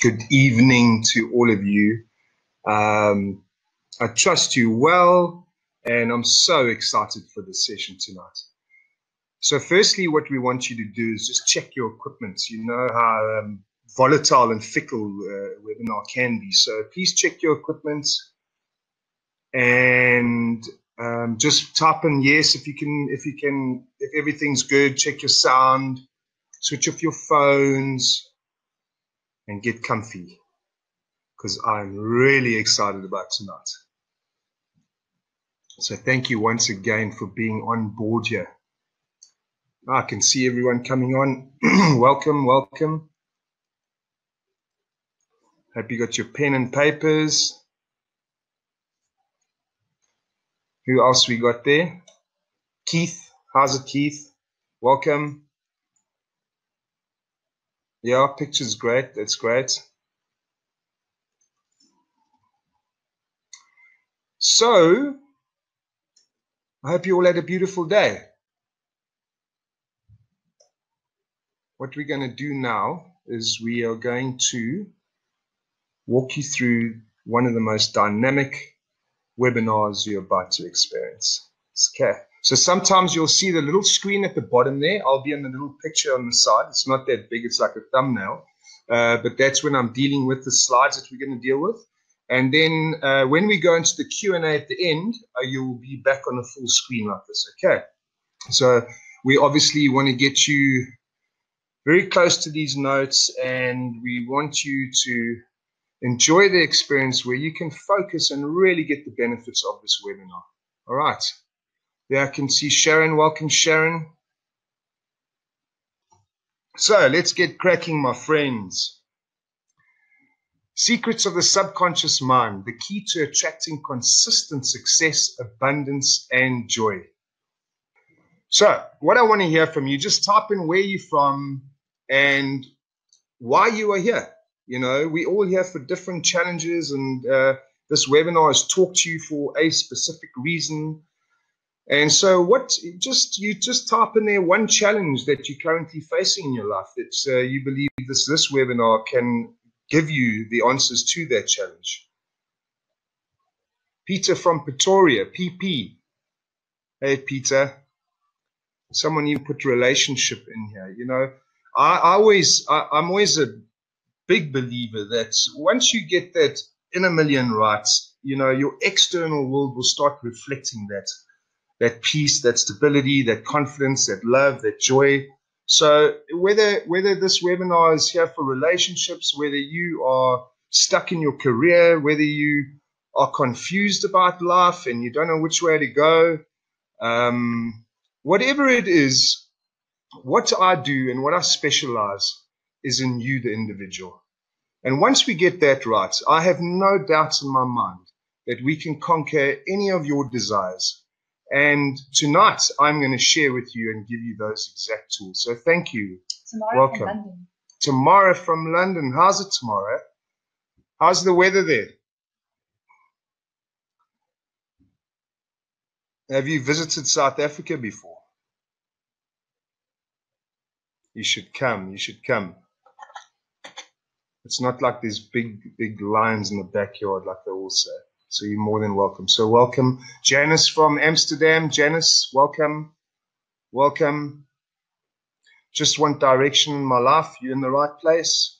Good evening to all of you. I trust you well, and I'm so excited for this session tonight. So firstly, what we want you to do is just check your equipment. You know how volatile and fickle webinar can be. So please check your equipment and just type in yes if everything's good. Check your sound, switch off your phones, and get comfy, because I'm really excited about tonight. So thank you once again for being on board here. I can see everyone coming on. Welcome, welcome. Hope you got your pen and papers. Who else we got there? Keith. How's it, Keith? Welcome. Yeah, picture's great. That's great. So, I hope you all had a beautiful day. What we're going to do now is we are going to walk you through one of the most dynamic webinars you're about to experience. Okay. So sometimes you'll see the little screen at the bottom there. I'll be in the little picture on the side. It's not that big. It's like a thumbnail. But that's when I'm dealing with the slides that we're going to deal with. And then when we go into the Q&A at the end, you'll be back on a full screen like this. Okay. So we obviously want to get you very close to these notes, and we want you to enjoy the experience where you can focus and really get the benefits of this webinar. All right. There I can see Sharon. Welcome, Sharon. So let's get cracking, my friends. Secrets of the subconscious mind, the key to attracting consistent success, abundance, and joy. So what I want to hear from you, just type in where you're from and why you are here. You know, we all here for different challenges, and this webinar is taught to you for a specific reason. And so you just type in there one challenge that you're currently facing in your life that you believe this webinar can give you the answers to that challenge. Peter from Pretoria, PP. Hey, Peter. Someone you put relationship in here. You know, I'm always a big believer that once you get that inner million right, you know, your external world will start reflecting that peace, that stability, that confidence, that love, that joy. So whether this webinar is here for relationships, whether you are stuck in your career, whether you are confused about life and you don't know which way to go, whatever it is, what I do and what I specialize is in you, the individual. And once we get that right, I have no doubts in my mind that we can conquer any of your desires. And tonight, I'm going to share with you and give you those exact tools. So thank you. Tamara Welcome. from London. Tamara from London. How's it, Tamara? How's the weather there? Have you visited South Africa before? You should come. You should come. It's not like there's big lions in the backyard like they all say. So you're more than welcome. So welcome, Janice from Amsterdam. Janice, welcome. Welcome. Just want direction in my life. You're in the right place.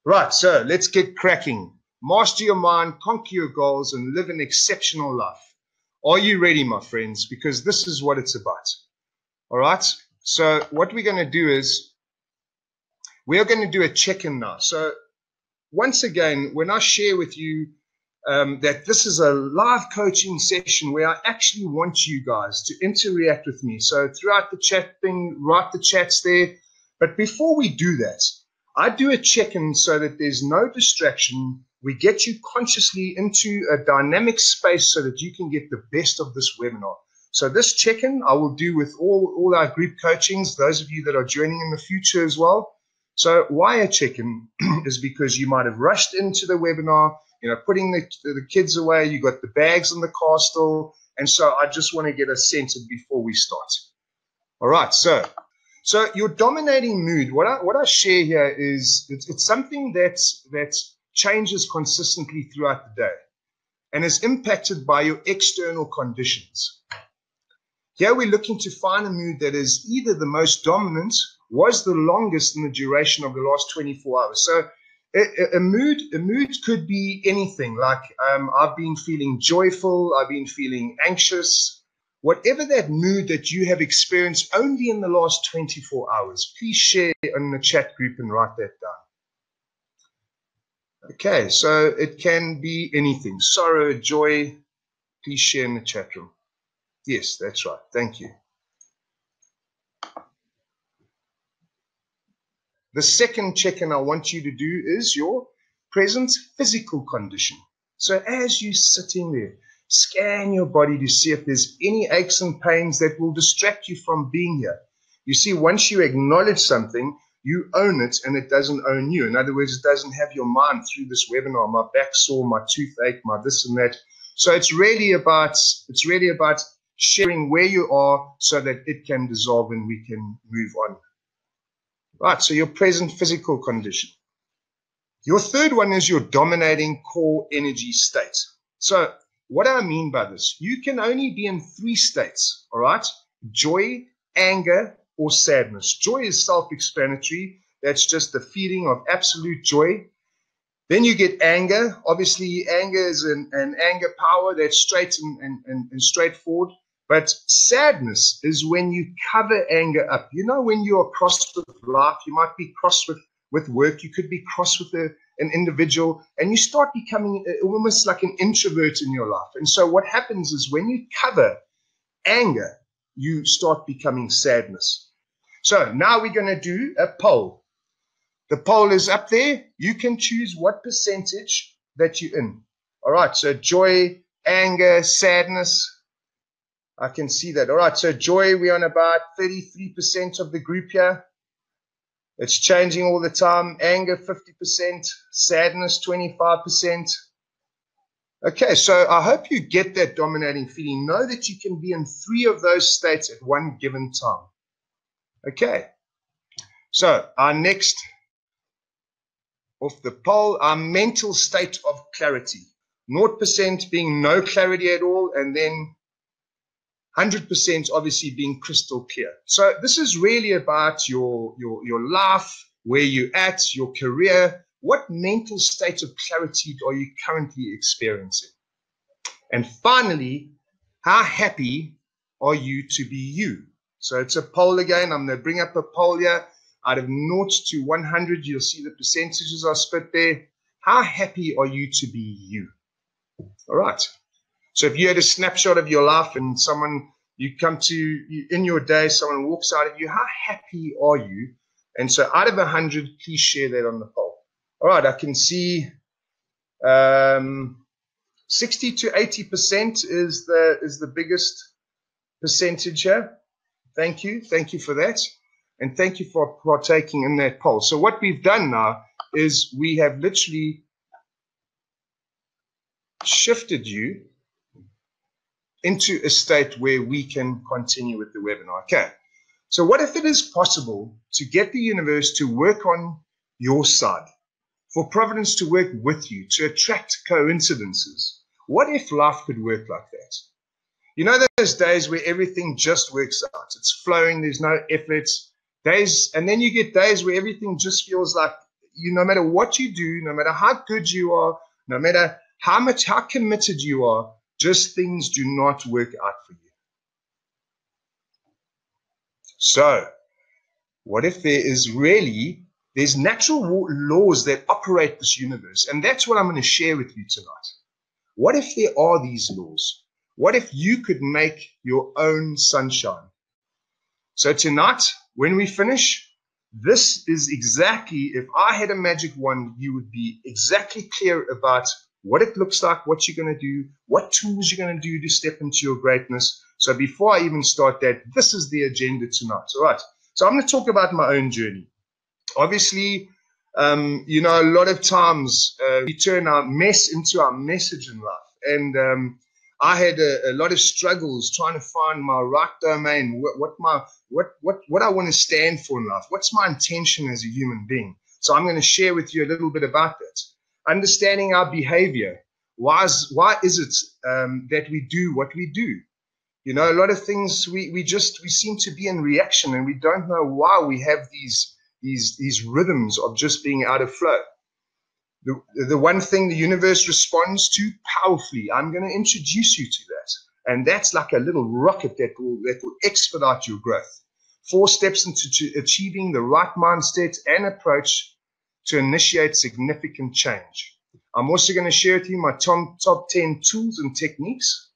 Right, so let's get cracking. Master your mind, conquer your goals, and live an exceptional life. Are you ready, my friends? Because this is what it's about. All right? So what we're going to do is we are going to do a check-in now. So once again, when I share with you that this is a live coaching session where I actually want you guys to interact with me. So throughout the chat thing, write the chats there. But before we do that, I do a check-in so that there's no distraction. We get you consciously into a dynamic space so that you can get the best of this webinar. So this check-in I will do with all our group coachings, those of you that are joining in the future as well. So why a check-in is because you might have rushed into the webinar, you know, putting the kids away, you got the bags in the car still, and so I just want to get a sense of before we start. All right, so So your dominating mood, what I share here is it's something that changes consistently throughout the day and is impacted by your external conditions. Here we're looking to find a mood that is either the most dominant, was the longest in the duration of the last 24 hours. So a mood could be anything, like I've been feeling joyful, I've been feeling anxious, whatever that mood that you have experienced only in the last 24 hours, please share in the chat group and write that down. Okay, so it can be anything, sorrow, joy, please share in the chat room. Yes, that's right, thank you. The second check-in I want you to do is your present physical condition. So as you're sitting there, scan your body to see if there's any aches and pains that will distract you from being here. You see, once you acknowledge something, you own it and it doesn't own you. In other words, it doesn't have your mind through this webinar, my back sore, my toothache, my this and that. So it's really about sharing where you are so that it can dissolve and we can move on. Right, so your present physical condition. Your third one is your dominating core energy state. So what do I mean by this? You can only be in 3 states, all right? Joy, anger, or sadness. Joy is self-explanatory. That's just the feeling of absolute joy. Then you get anger. Obviously, anger is an anger power that's straight and straightforward. But sadness is when you cover anger up. You know, when you are cross with life, you might be cross with work, you could be cross with an individual, and you start becoming almost like an introvert in your life. And so what happens is when you cover anger, you start becoming sadness. So now we're going to do a poll. The poll is up there. You can choose what percentage that you're in. All right, so joy, anger, sadness. I can see that. All right, so joy, we're on about 33% of the group here. It's changing all the time. Anger, 50%. Sadness, 25%. Okay, so I hope you get that dominating feeling. Know that you can be in 3 of those states at one given time. Okay, so our next off the poll, our mental state of clarity. 0% being no clarity at all, and then 100% obviously being crystal clear. So this is really about your life, where you're at, your career. What mental state of clarity are you currently experiencing? And finally, how happy are you to be you? So it's a poll again. I'm going to bring up a poll here. Out of 0 to 100, you'll see the percentages are split there. How happy are you to be you? All right. So if you had a snapshot of your life and you come to, in your day, someone walks out of you, how happy are you? And so out of 100, please share that on the poll. All right, I can see 60 to 80% is the biggest percentage here. Thank you for that. And thank you for partaking in that poll. So what we've done now is we have literally shifted you into a state where we can continue with the webinar. Okay, so what if it is possible to get the universe to work on your side, for Providence to work with you, to attract coincidences? What if life could work like that? You know those days where everything just works out, it's flowing, there's no effort, days, and then you get days where everything just feels like, no matter what you do, no matter how good you are, no matter how committed you are, just things do not work out for you. So, what if there's natural laws that operate this universe? And that's what I'm going to share with you tonight. What if there are these laws? What if you could make your own sunshine? So tonight, when we finish, this is exactly, if I had a magic wand, you would be exactly clear about what it looks like, what you're going to do, what tools you're going to do to step into your greatness. So before I even start that, this is the agenda tonight. All right. So I'm going to talk about my own journey. Obviously, a lot of times we turn our mess into our message in life. And I had a lot of struggles trying to find my right domain, what I want to stand for in life. What's my intention as a human being? So I'm going to share with you a little bit about that. Understanding our behavior. Why is it that we do what we do? You know, a lot of things we seem to be in reaction, and we don't know why we have these rhythms of just being out of flow. The one thing the universe responds to powerfully, I'm going to introduce you to that. And that's like a little rocket that will expedite your growth. 4 steps into achieving the right mindset and approach to initiate significant change. I'm also going to share with you my top 10 tools and techniques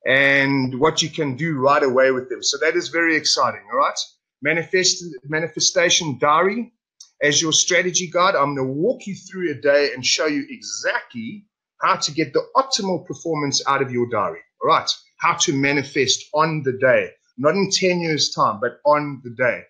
and what you can do right away with them. So that is very exciting, all right? Manifestation diary. As your strategy guide, I'm going to walk you through a day and show you exactly how to get the optimal performance out of your diary. All right, how to manifest on the day, not in 10 years' time, but on the day.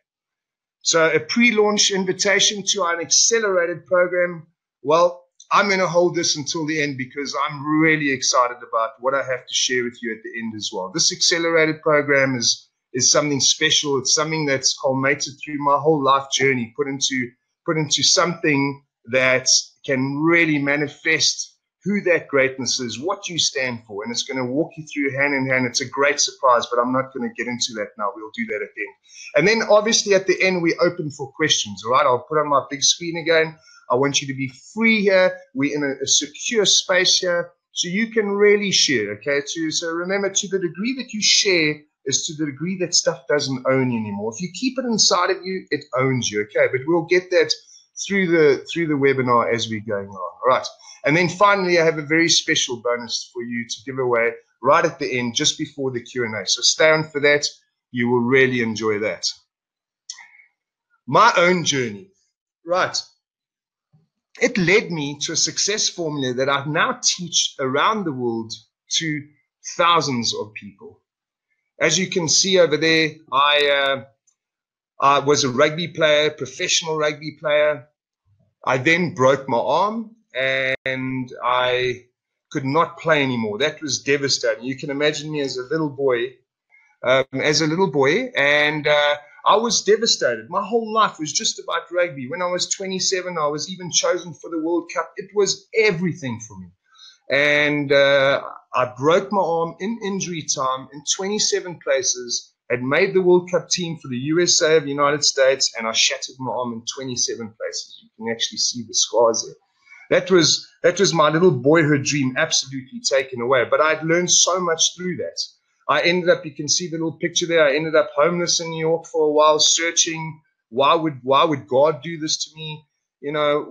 So a pre-launch invitation to our accelerated program. Well, I'm going to hold this until the end because I'm really excited about what I have to share with you at the end as well. This accelerated program is something special. It's something that's culminated through my whole life journey, put into something that can really manifest who that greatness is, what you stand for, and it's going to walk you through hand in hand. It's a great surprise, but I'm not going to get into that now. We'll do that at the end. And then obviously at the end, we open for questions, all right? I'll put on my big screen again. I want you to be free here. We're in a secure space here, so you can really share, okay? So remember, to the degree that you share is to the degree that stuff doesn't own you anymore. If you keep it inside of you, it owns you, okay? But we'll get that through the webinar as we're going on, all right? And then finally, I have a very special bonus for you to give away right at the end, just before the Q&A. So stay on for that. You will really enjoy that. My own journey, right? It led me to a success formula that I now teach around the world to thousands of people. As you can see over there, I was a rugby player, professional rugby player. I then broke my arm and I could not play anymore. That was devastating. You can imagine me as a little boy, and I was devastated. My whole life was just about rugby. When I was 27, I was even chosen for the World Cup. It was everything for me. And I broke my arm in injury time in 27 places, had made the World Cup team for the USA of the United States, and I shattered my arm in 27 places. You can actually see the scars there. That was my little boyhood dream absolutely taken away. But I'd learned so much through that. I ended up, you can see the little picture there, I ended up homeless in New York for a while, searching, why would God do this to me? You know,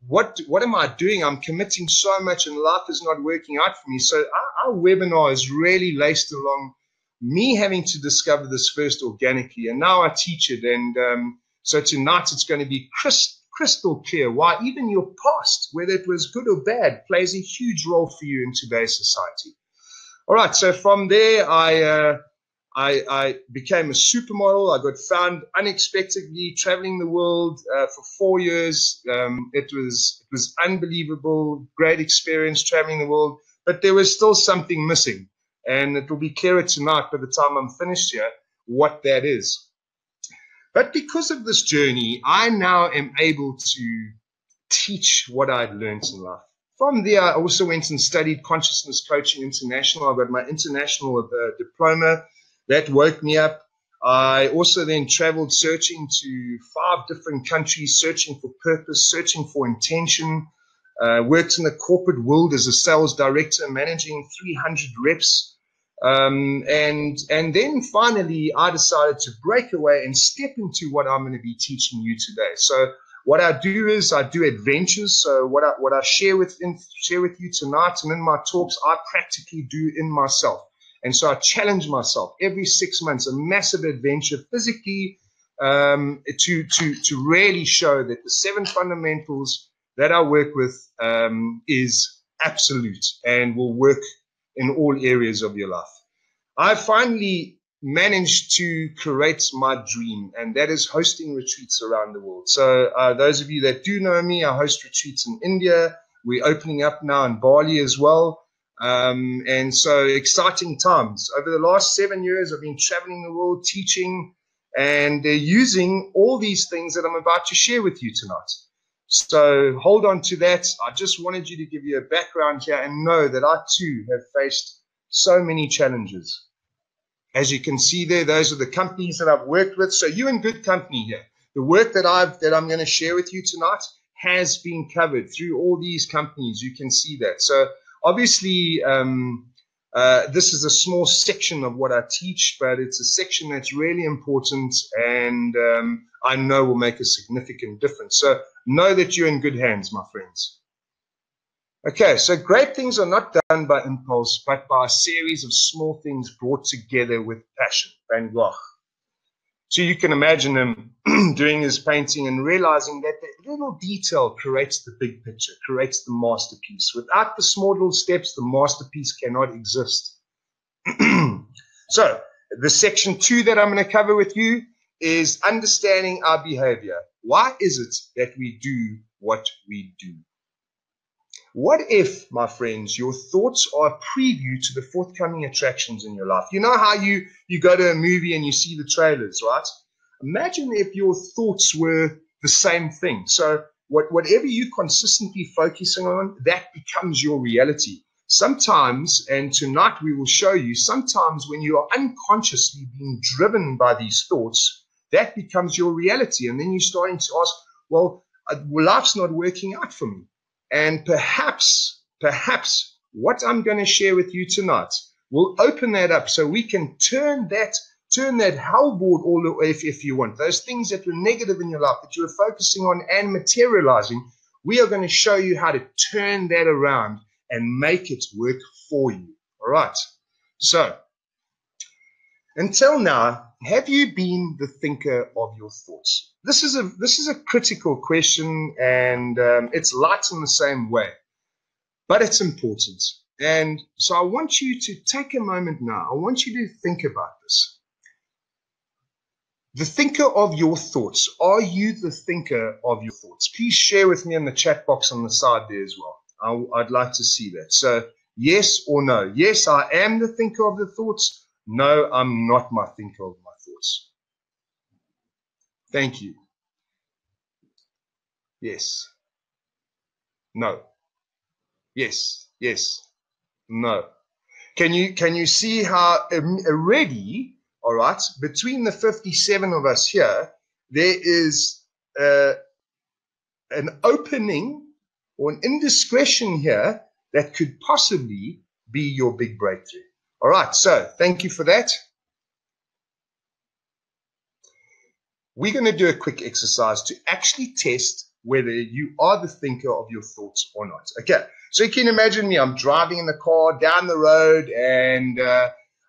what am I doing? I'm committing so much and life is not working out for me. So our webinar is really laced along me having to discover this first organically, and now I teach it. And so tonight it's going to be crystal clear why even your past, whether it was good or bad, plays a huge role for you in today's society. All right, so from there, I became a supermodel. I got found unexpectedly traveling the world for 4 years. It was unbelievable, great experience traveling the world, but there was still something missing. And it will be clearer tonight by the time I'm finished here what that is. But because of this journey, I now am able to teach what I'd learned in life. From there, I also went and studied Consciousness Coaching International. I got my international diploma. That woke me up. I also then traveled searching to 5 different countries, searching for purpose, searching for intention. Worked in the corporate world as a sales director, managing 300 reps. And then finally, I decided to break away and step into what I'm going to be teaching you today. So what I do is I do adventures. So what I share with you tonight and in my talks, I practically do in myself. And so I challenge myself every 6 months, a massive adventure physically, to really show that the 7 fundamentals that I work with is absolute and will work in all areas of your life. I finally managed to create my dream, and that is hosting retreats around the world. So those of you that do know me, I host retreats in India. We're opening up now in Bali as well. And so exciting times. Over the last 7 years, I've been traveling the world teaching and using all these things that I'm about to share with you tonight. So hold on to that. I just wanted you to give you a background here and know that I too have faced so many challenges. As you can see there, those are the companies that I've worked with. So you're in good company here. The work that I'm going to share with you tonight has been covered through all these companies. You can see that. So obviously, this is a small section of what I teach, but it's a section that's really important and I know will make a significant difference. So know that you're in good hands, my friends. Okay, so great things are not done by impulse, but by a series of small things brought together with passion. Van Gogh. So you can imagine him doing his painting and realizing that the little detail creates the big picture, creates the masterpiece. Without the small little steps, the masterpiece cannot exist. So the section 2 that I'm going to cover with you is understanding our behavior. Why is it that we do what we do? What if, my friends, your thoughts are a preview to the forthcoming attractions in your life? You know how you go to a movie and you see the trailers, right? Imagine if your thoughts were the same thing. So whatever you're consistently focusing on, that becomes your reality. Sometimes, and tonight we will show you, sometimes when you are unconsciously being driven by these thoughts, that becomes your reality. And then you're starting to ask, well, life's not working out for me. And perhaps what I'm going to share with you tonight will open that up so we can turn that hellboard all the way, if you want. Those things that were negative in your life, that you were focusing on and materializing, we are going to show you how to turn that around and make it work for you. All right. So until now, have you been the thinker of your thoughts? This is a critical question, and it's light in the same way, but it's important. And so I want you to take a moment now. I want you to think about this. The thinker of your thoughts. Are you the thinker of your thoughts? Please share with me in the chat box on the side there as well. I'd like to see that. So yes or no. Yes, I am the thinker of the thoughts. No, I'm not my thinker of my thoughts. Thank you. Yes. No. Yes. Yes. No. Can you see how already, all right, between the 57 of us here, there is an opening or an indiscretion here that could possibly be your big breakthrough. All right, so thank you for that. We're going to do a quick exercise to actually test whether you are the thinker of your thoughts or not. Okay, so you can imagine me, I'm driving in the car down the road and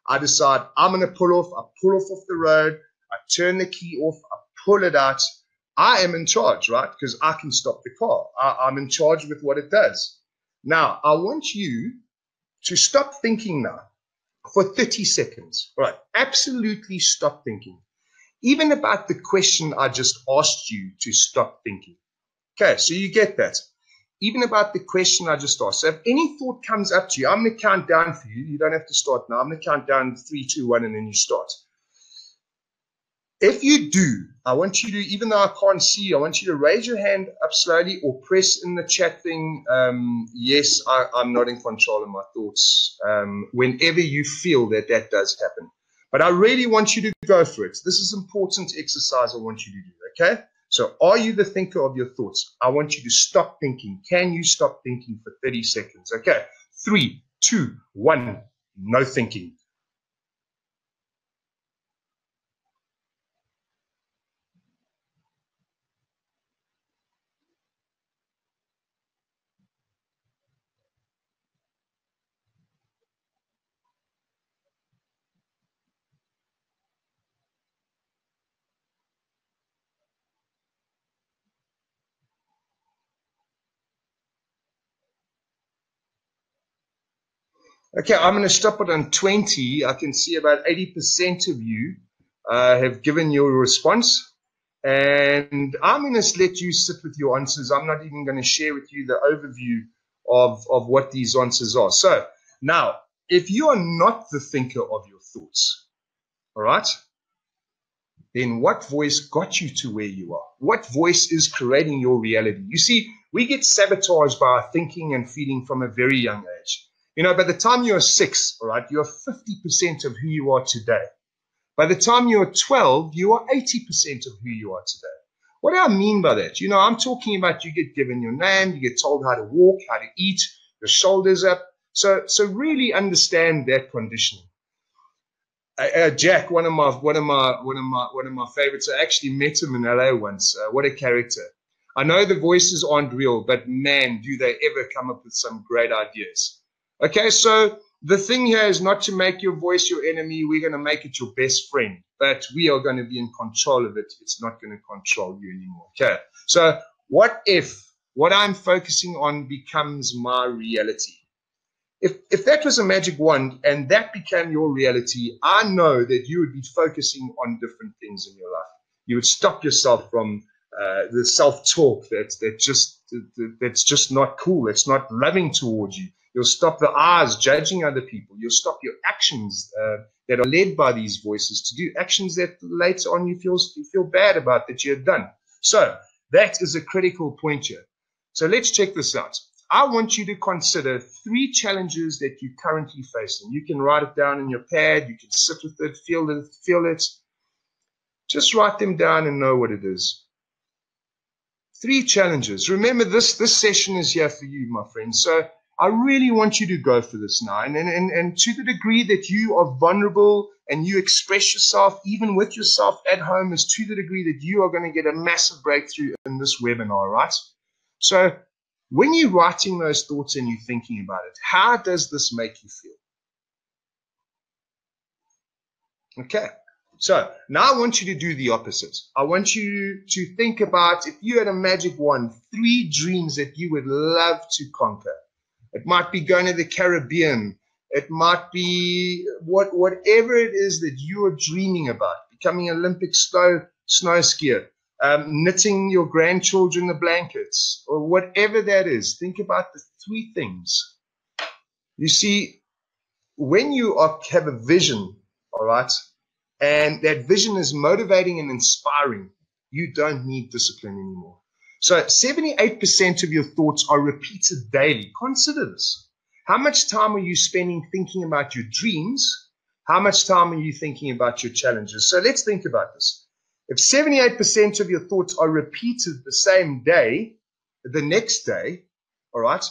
I decide I'm going to pull off. I pull off the road. I turn the key off. I pull it out. I am in charge, right? Because I can stop the car. I'm in charge with what it does. Now, I want you to stop thinking now for 30 seconds. All right, absolutely stop thinking. Even about the question I just asked you to stop thinking. Okay, so you get that. Even about the question I just asked. So if any thought comes up to you, I'm going to count down for you. You don't have to start now. I'm going to count down 3, 2, 1, and then you start. If you do, I want you to, even though I can't see you, I want you to raise your hand up slowly or press in the chat thing, yes, I'm not in control of my thoughts, whenever you feel that does happen. But I really want you to go for it. This is important exercise I want you to do, okay? So are you the thinker of your thoughts? I want you to stop thinking. Can you stop thinking for 30 seconds? Okay, 3, 2, 1, no thinking. Okay, I'm going to stop it on 20. I can see about 80% of you have given your response. And I'm going to let you sit with your answers. I'm not even going to share with you the overview of what these answers are. So Now, if you are not the thinker of your thoughts, all right, then what voice got you to where you are? What voice is creating your reality? You see, we get sabotaged by our thinking and feeling from a very young age. You know, by the time you're 6, all right, you're 50% of who you are today. By the time you're 12, you are 80% of who you are today. What do I mean by that? You know, I'm talking about you get given your name, you get told how to walk, how to eat, your shoulders up. So really understand that conditioning. Jack, one of my favorites. I actually met him in LA once. What a character! I know the voices aren't real, but man, do they ever come up with some great ideas. Okay, so the thing here is not to make your voice your enemy. We're going to make it your best friend, but we are going to be in control of it. It's not going to control you anymore. Okay, so what if what I'm focusing on becomes my reality? If that was a magic wand and that became your reality, I know that you would be focusing on different things in your life. You would stop yourself from the self-talk that's just not cool. It's not loving towards you. You'll stop the eyes judging other people. You'll stop your actions that are led by these voices to do actions that later on you feel bad about that you have done. So that is a critical point here. So let's check this out. I want you to consider 3 challenges that you're currently facing. You can write it down in your pad. You can sit with it, feel it. Just write them down and know what it is. 3 challenges. Remember, this session is here for you, my friends. So I really want you to go for this now. And to the degree that you are vulnerable and you express yourself, even with yourself at home, is to the degree that you are going to get a massive breakthrough in this webinar, right? So when you're writing those thoughts and you're thinking about it, how does this make you feel? Okay. So now I want you to do the opposite. I want you to think about, if you had a magic wand, 3 dreams that you would love to conquer. It might be going to the Caribbean. It might be whatever it is that you are dreaming about, becoming an Olympic snow skier, knitting your grandchildren the blankets, or whatever that is. Think about the 3 things. You see, when you have a vision, all right, and that vision is motivating and inspiring, you don't need discipline anymore. So 78% of your thoughts are repeated daily. Consider this. How much time are you spending thinking about your dreams? How much time are you thinking about your challenges? So let's think about this. If 78% of your thoughts are repeated the same day, the next day, all right,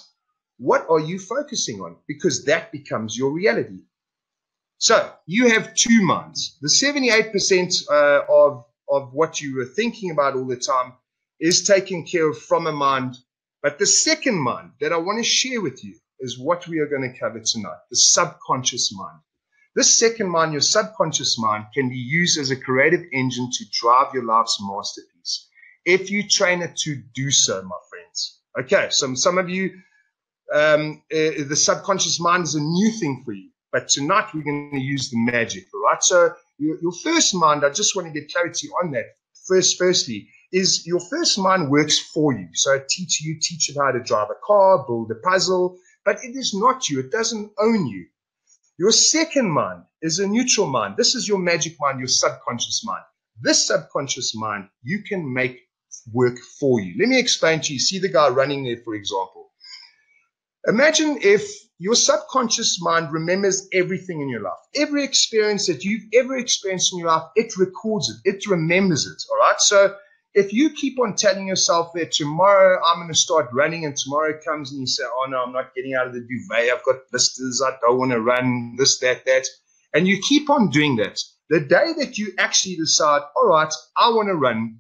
what are you focusing on? Because that becomes your reality. So you have 2 minds. The 78% of what you were thinking about all the time is taken care of from a mind. But the second mind that I want to share with you is what we are going to cover tonight, the subconscious mind. This second mind, your subconscious mind, can be used as a creative engine to drive your life's masterpiece if you train it to do so, my friends. Okay, so some of you, the subconscious mind is a new thing for you. But tonight we're going to use the magic, all right? So your first mind, I just want to get clarity on that. Firstly, is your first mind works for you. So it teach it how to drive a car, build a puzzle, but it is not you. It doesn't own you. Your second mind is a neutral mind. This is your magic mind, your subconscious mind. This subconscious mind, you can make work for you. Let me explain to you. See the guy running there, for example. Imagine if your subconscious mind remembers everything in your life. Every experience that you've ever experienced in your life, it records it. It remembers it, all right? So if you keep on telling yourself that tomorrow I'm going to start running, and tomorrow comes and you say, oh, no, I'm not getting out of the duvet. I've got blisters. I don't want to run, this, that, and you keep on doing that. The day that you actually decide, all right, I want to run,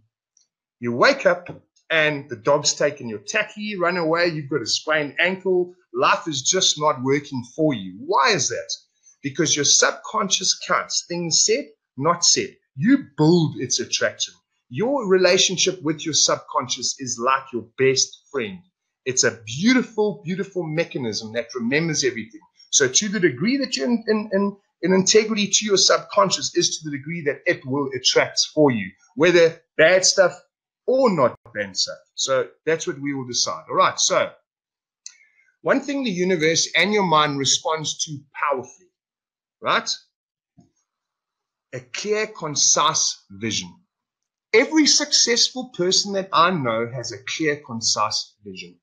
you wake up, and the dog's taken your tacky, run away, you've got a sprained ankle, life is just not working for you. Why is that? Because your subconscious counts things said, not said. You build its attraction. Your relationship with your subconscious is like your best friend. It's a beautiful, beautiful mechanism that remembers everything. So to the degree that you're in integrity to your subconscious is to the degree that it will attract for you, whether bad stuff or not bad stuff. So that's what we will decide. All right. So one thing the universe and your mind responds to powerfully, right? A clear, concise vision. Every successful person that I know has a clear, concise vision.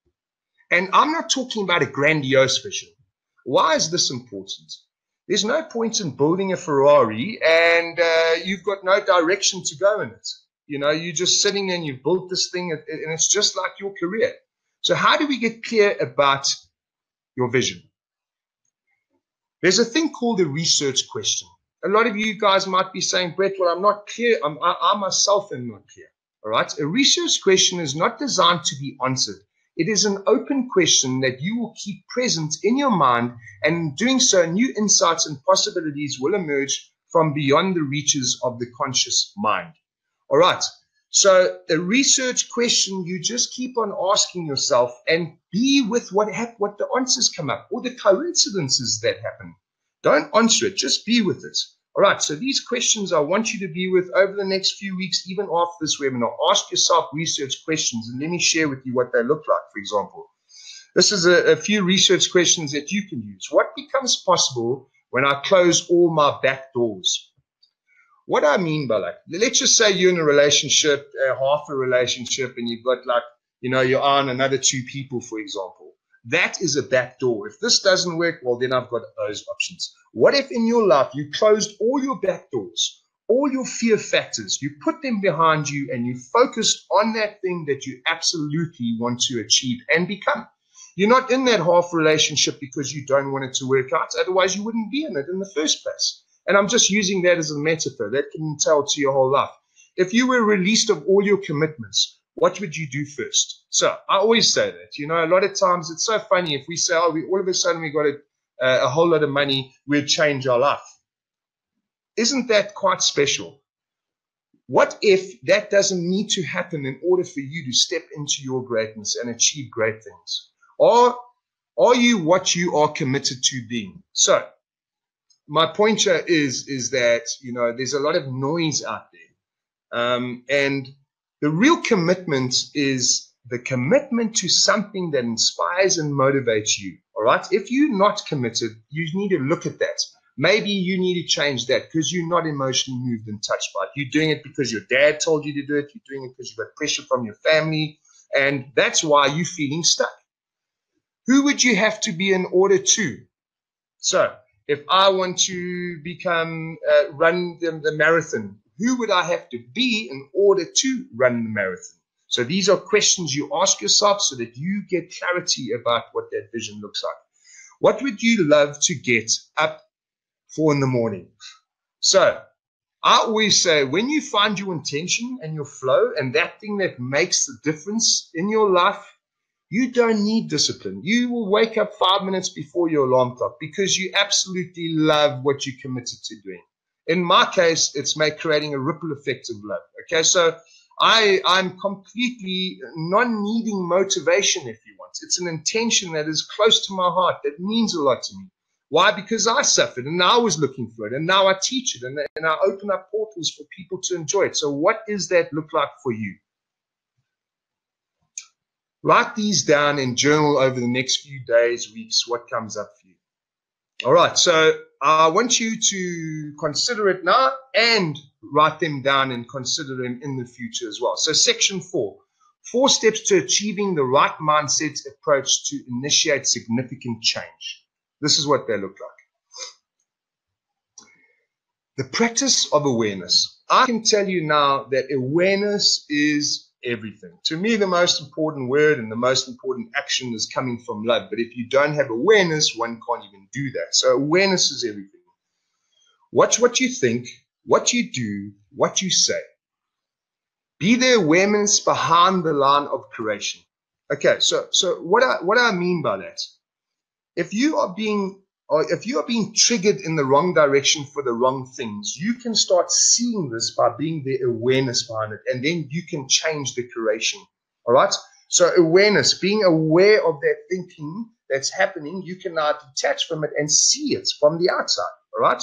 And I'm not talking about a grandiose vision. Why is this important? There's no point in building a Ferrari and you've got no direction to go in it. You know, you're just sitting there and you've built this thing and it's just like your career. So how do we get clear about your vision? There's a thing called a research question. A lot of you guys might be saying, Brett, well, I'm not clear. I myself am not clear. All right. A research question is not designed to be answered. It is an open question that you will keep present in your mind, and in doing so, new insights and possibilities will emerge from beyond the reaches of the conscious mind. All right. So a research question, you just keep on asking yourself and be with what the answers come up or the coincidences that happen. Don't answer it, just be with it. All right, so these questions I want you to be with over the next few weeks, even after this webinar. Ask yourself research questions, and let me share with you what they look like, for example. This is a few research questions that you can use. What becomes possible when I close all my back doors? What I mean by that, let's just say you're in a relationship, half a relationship, and you've got like, you know, you're on another two people, for example. That is a back door. If this doesn't work, well, then I've got those options. What if in your life you closed all your back doors, all your fear factors, you put them behind you and you focused on that thing that you absolutely want to achieve and become? You're not in that half relationship because you don't want it to work out. Otherwise, you wouldn't be in it in the first place. And I'm just using that as a metaphor. That can tell to your whole life. If you were released of all your commitments, what would you do first? So I always say that, you know, a lot of times it's so funny if we say, oh, all of a sudden we got a whole lot of money, we'd change our life. Isn't that quite special? What if that doesn't need to happen in order for you to step into your greatness and achieve great things? Are you what you are committed to being? So my point here is that, you know, there's a lot of noise out there. And the real commitment is the commitment to something that inspires and motivates you. All right. If you're not committed, you need to look at that. Maybe you need to change that because you're not emotionally moved and touched by it. You're doing it because your dad told you to do it. You're doing it because you've got pressure from your family. And that's why you're feeling stuck. Who would you have to be in order to? So if I want to run the marathon, who would I have to be in order to run the marathon? So these are questions you ask yourself so that you get clarity about what that vision looks like. What would you love to get up for in the morning? So I always say, when you find your intention and your flow and that thing that makes the difference in your life, you don't need discipline. You will wake up 5 minutes before your alarm clock because you absolutely love what you're committed to doing. In my case, it's creating a ripple effect of love. Okay, so I'm completely non-needing motivation, if you want. It's an intention that is close to my heart, that means a lot to me. Why? Because I suffered and I was looking for it, and now I teach it, and I open up portals for people to enjoy it. So what does that look like for you? Write these down and journal over the next few days, weeks, what comes up for you. All right, so I want you to consider it now and write them down and consider them in the future as well. So section 4 steps to achieving the right mindset approach to initiate significant change. This is what they look like. The practice of awareness. I can tell you now that awareness is everything. To me, the most important word and the most important action is coming from love. But if you don't have awareness, one can't even do that. So awareness is everything. Watch what you think, what you do, what you say. Be the awareness behind the line of creation. Okay, so what I mean by that, if you are being triggered in the wrong direction for the wrong things, you can start seeing this by being the awareness behind it, and then you can change the creation. All right? So awareness, being aware of that thinking that's happening, you can now detach from it and see it from the outside. All right?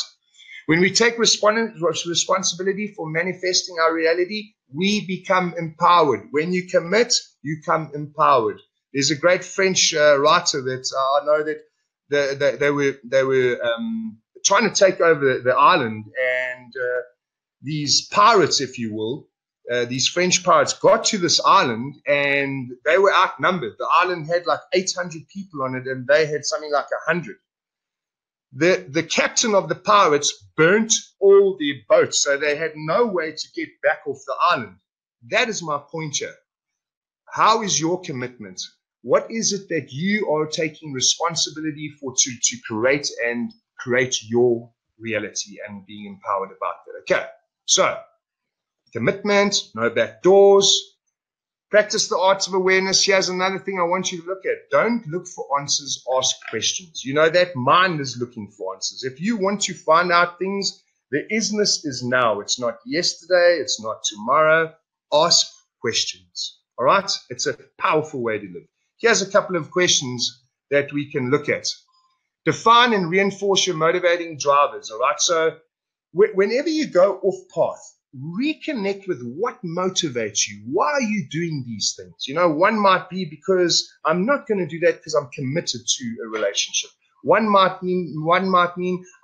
When we take responsibility for manifesting our reality, we become empowered. When you commit, you become empowered. There's a great French writer that I know that they were trying to take over the island, and these pirates, if you will, these French pirates got to this island, and they were outnumbered. The island had like 800 people on it, and they had something like 100. The captain of the pirates burnt all their boats, so they had no way to get back off the island. That is my point here. How is your commitment? What is it that you are taking responsibility for to create your reality and being empowered about that? Okay, so commitment, no back doors, practice the arts of awareness. Here's another thing I want you to look at. Don't look for answers, ask questions. You know that mind is looking for answers. If you want to find out things, the isness is now. It's not yesterday. It's not tomorrow. Ask questions. All right? It's a powerful way to live. Here's a couple of questions that we can look at. Define and reinforce your motivating drivers. All right? So whenever you go off path, reconnect with what motivates you. Why are you doing these things? You know, one might be because I'm not going to do that because I'm committed to a relationship. One might mean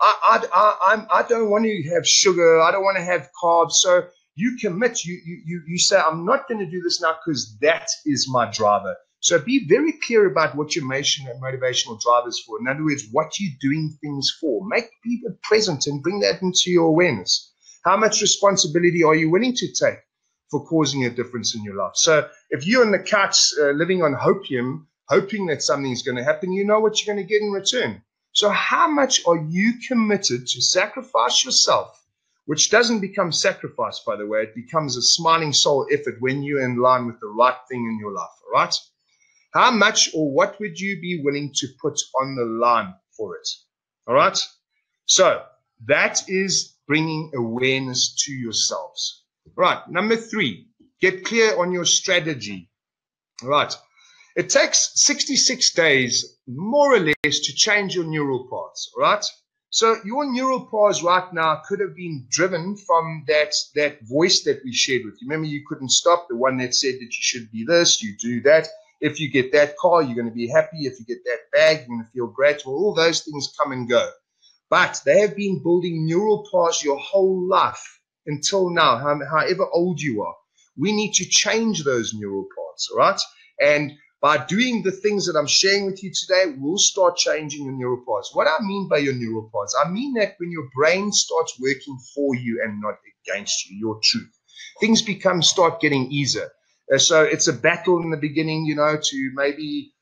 I don't want to have sugar. I don't want to have carbs. So you commit. You say I'm not going to do this now because that is my driver. So be very clear about what your motivational drive is for. In other words, what you're doing things for. Make people present and bring that into your awareness. How much responsibility are you willing to take for causing a difference in your life? So if you're on the couch living on hopium, hoping that something's going to happen, you know what you're going to get in return. So how much are you committed to sacrifice yourself, which doesn't become sacrifice, by the way. It becomes a smiling soul effort when you're in line with the right thing in your life, all right? How much or what would you be willing to put on the line for it, all right? So that is bringing awareness to yourselves. Right, number 3, get clear on your strategy. All right, it takes 66 days, more or less, to change your neural paths. All right, so your neural paths right now could have been driven from that voice that we shared with you. Remember, you couldn't stop, the one that said that you should be this, you do that. If you get that car, you're going to be happy. If you get that bag, you're going to feel great. Well, all those things come and go. But they have been building neural paths your whole life until now, however old you are. We need to change those neural paths, all right? And by doing the things that I'm sharing with you today, we'll start changing your neural paths. What I mean by your neural paths, I mean that when your brain starts working for you and not against you, your truth, things start getting easier. So it's a battle in the beginning, you know, to maybe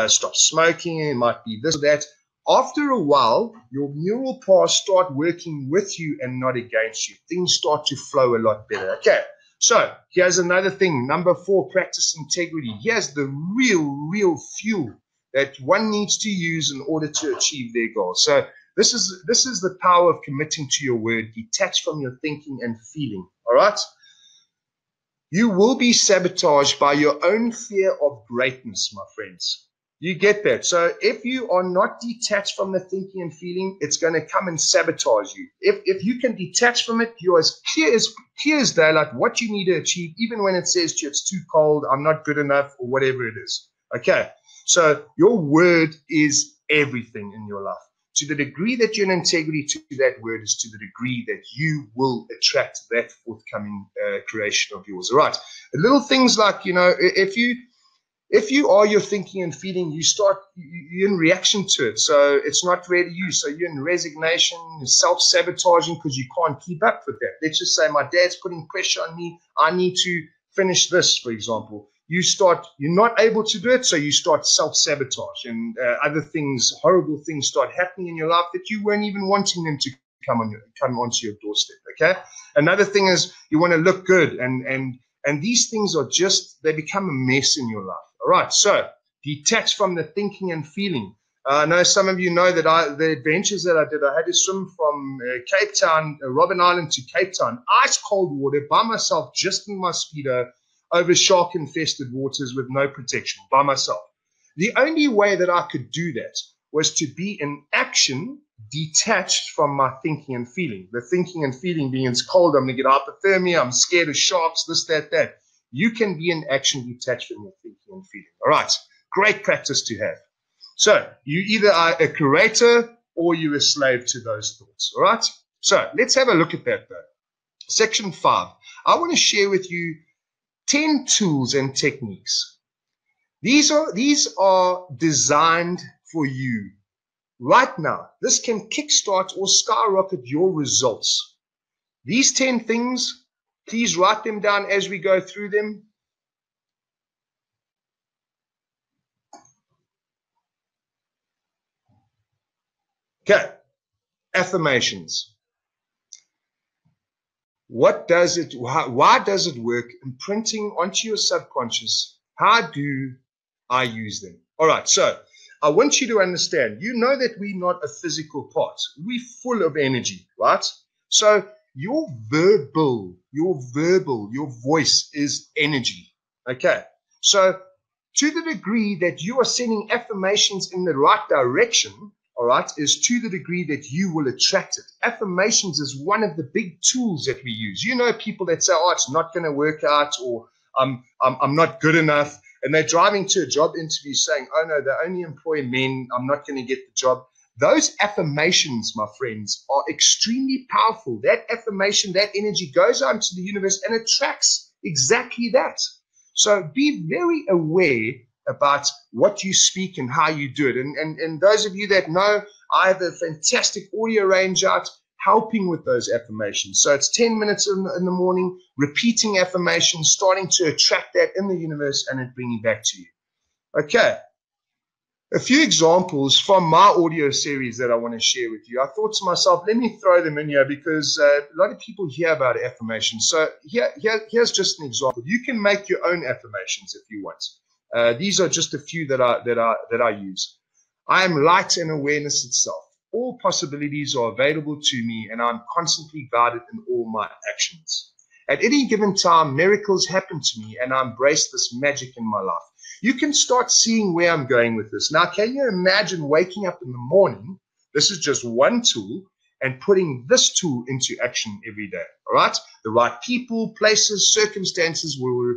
stop smoking. It might be this or that. After a while, your neural paths start working with you and not against you. Things start to flow a lot better. Okay, so here's another thing. Number 4, practice integrity. Here's the real fuel that one needs to use in order to achieve their goals. So this is the power of committing to your word, detached from your thinking and feeling. All right? You will be sabotaged by your own fear of greatness, my friends. You get that? So if you are not detached from the thinking and feeling, it's going to come and sabotage you. If you can detach from it, you're as clear as daylight what you need to achieve, even when it says to you it's too cold, I'm not good enough, or whatever it is. Okay, so your word is everything in your life. To the degree that you're in integrity to that word is to the degree that you will attract that forthcoming creation of yours. All right, little things like, you know, if you are your thinking and feeling, you're in reaction to it. So it's not really you. So you're in resignation, self-sabotaging because you can't keep up with that. Let's just say my dad's putting pressure on me. I need to finish this, for example. You're not able to do it, so you start self-sabotage, and other things, horrible things start happening in your life that you weren't even wanting them to come onto your doorstep, okay? Another thing is you want to look good, and these things they become a mess in your life. All right, so detach from the thinking and feeling. I know some of you know that the adventures that I did, I had to swim from Cape Town, Robben Island to Cape Town, ice cold water by myself, just in my Speedo, over shark-infested waters with no protection, by myself. The only way that I could do that was to be in action, detached from my thinking and feeling. The thinking and feeling being it's cold, I'm going to get hypothermia, I'm scared of sharks, this, that. You can be in action detached from your thinking and feeling. All right. Great practice to have. So you either are a curator or you're a slave to those thoughts. All right. So let's have a look at that though. Section 5. I want to share with you 10 tools and techniques. These are designed for you right now. This can kickstart or skyrocket your results. These 10 things, please write them down as we go through them. Okay, affirmations. What does it, why does it work? Imprinting onto your subconscious. How do I use them? All right, so I want you to understand, you know that we're not a physical part. We're full of energy, right? So your voice is energy, okay? So to the degree that you are sending affirmations in the right direction, all right, is to the degree that you will attract it. Affirmations is one of the big tools that we use. You know, people that say, oh, it's not going to work out, or I'm not good enough. And they're driving to a job interview saying, oh, no, they only employ men. I'm not going to get the job. Those affirmations, my friends, are extremely powerful. That affirmation, that energy goes out into the universe and attracts exactly that. So be very aware about what you speak and how you do it. And those of you that know, I have a fantastic audio range out helping with those affirmations. So it's 10 minutes in the morning, repeating affirmations, starting to attract that in the universe and it bringing back to you. Okay. A few examples from my audio series that I want to share with you. I thought to myself, let me throw them in here because a lot of people hear about affirmations. So here's just an example. You can make your own affirmations if you want. These are just a few that I use. I am light and awareness itself. All possibilities are available to me, and I'm constantly guided in all my actions. At any given time, miracles happen to me, and I embrace this magic in my life. You can start seeing where I'm going with this. Now, can you imagine waking up in the morning? This is just one tool, and putting this tool into action every day. All right? The right people, places, circumstances will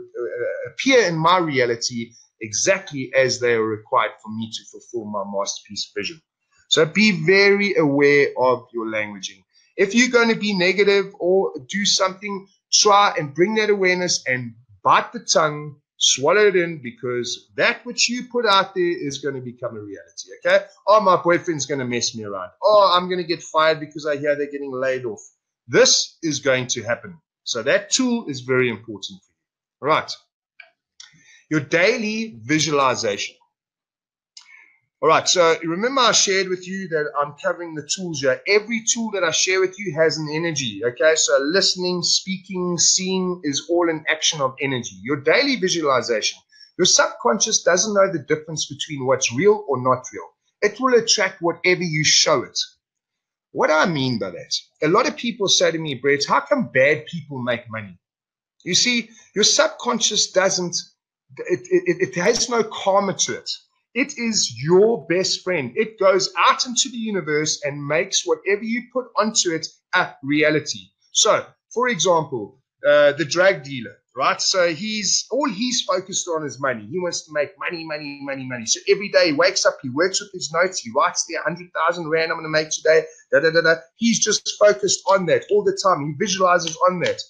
appear in my reality exactly as they are required for me to fulfill my masterpiece vision. So be very aware of your languaging. If you're going to be negative or do something, try and bring that awareness and bite the tongue, swallow it in, because that which you put out there is going to become a reality, okay? Oh, my boyfriend's going to mess me around. Oh, I'm going to get fired because I hear they're getting laid off. This is going to happen. So that tool is very important for you. All right. Your daily visualization. All right, so remember I shared with you that I'm covering the tools here. Every tool that I share with you has an energy, okay? So listening, speaking, seeing is all an action of energy. Your daily visualization. Your subconscious doesn't know the difference between what's real or not real. It will attract whatever you show it. What do I mean by that? A lot of people say to me, Brett, how come bad people make money? You see, your subconscious doesn't, it has no karma to it. It is your best friend. It goes out into the universe and makes whatever you put onto it a reality. So, for example, the drug dealer, right? So he's focused on is money. He wants to make money, money, money, money. So every day he wakes up, he works with his notes, he writes there 100,000 Rand I'm going to make today. Da, da, da, da. He's just focused on that all the time. He visualizes on that.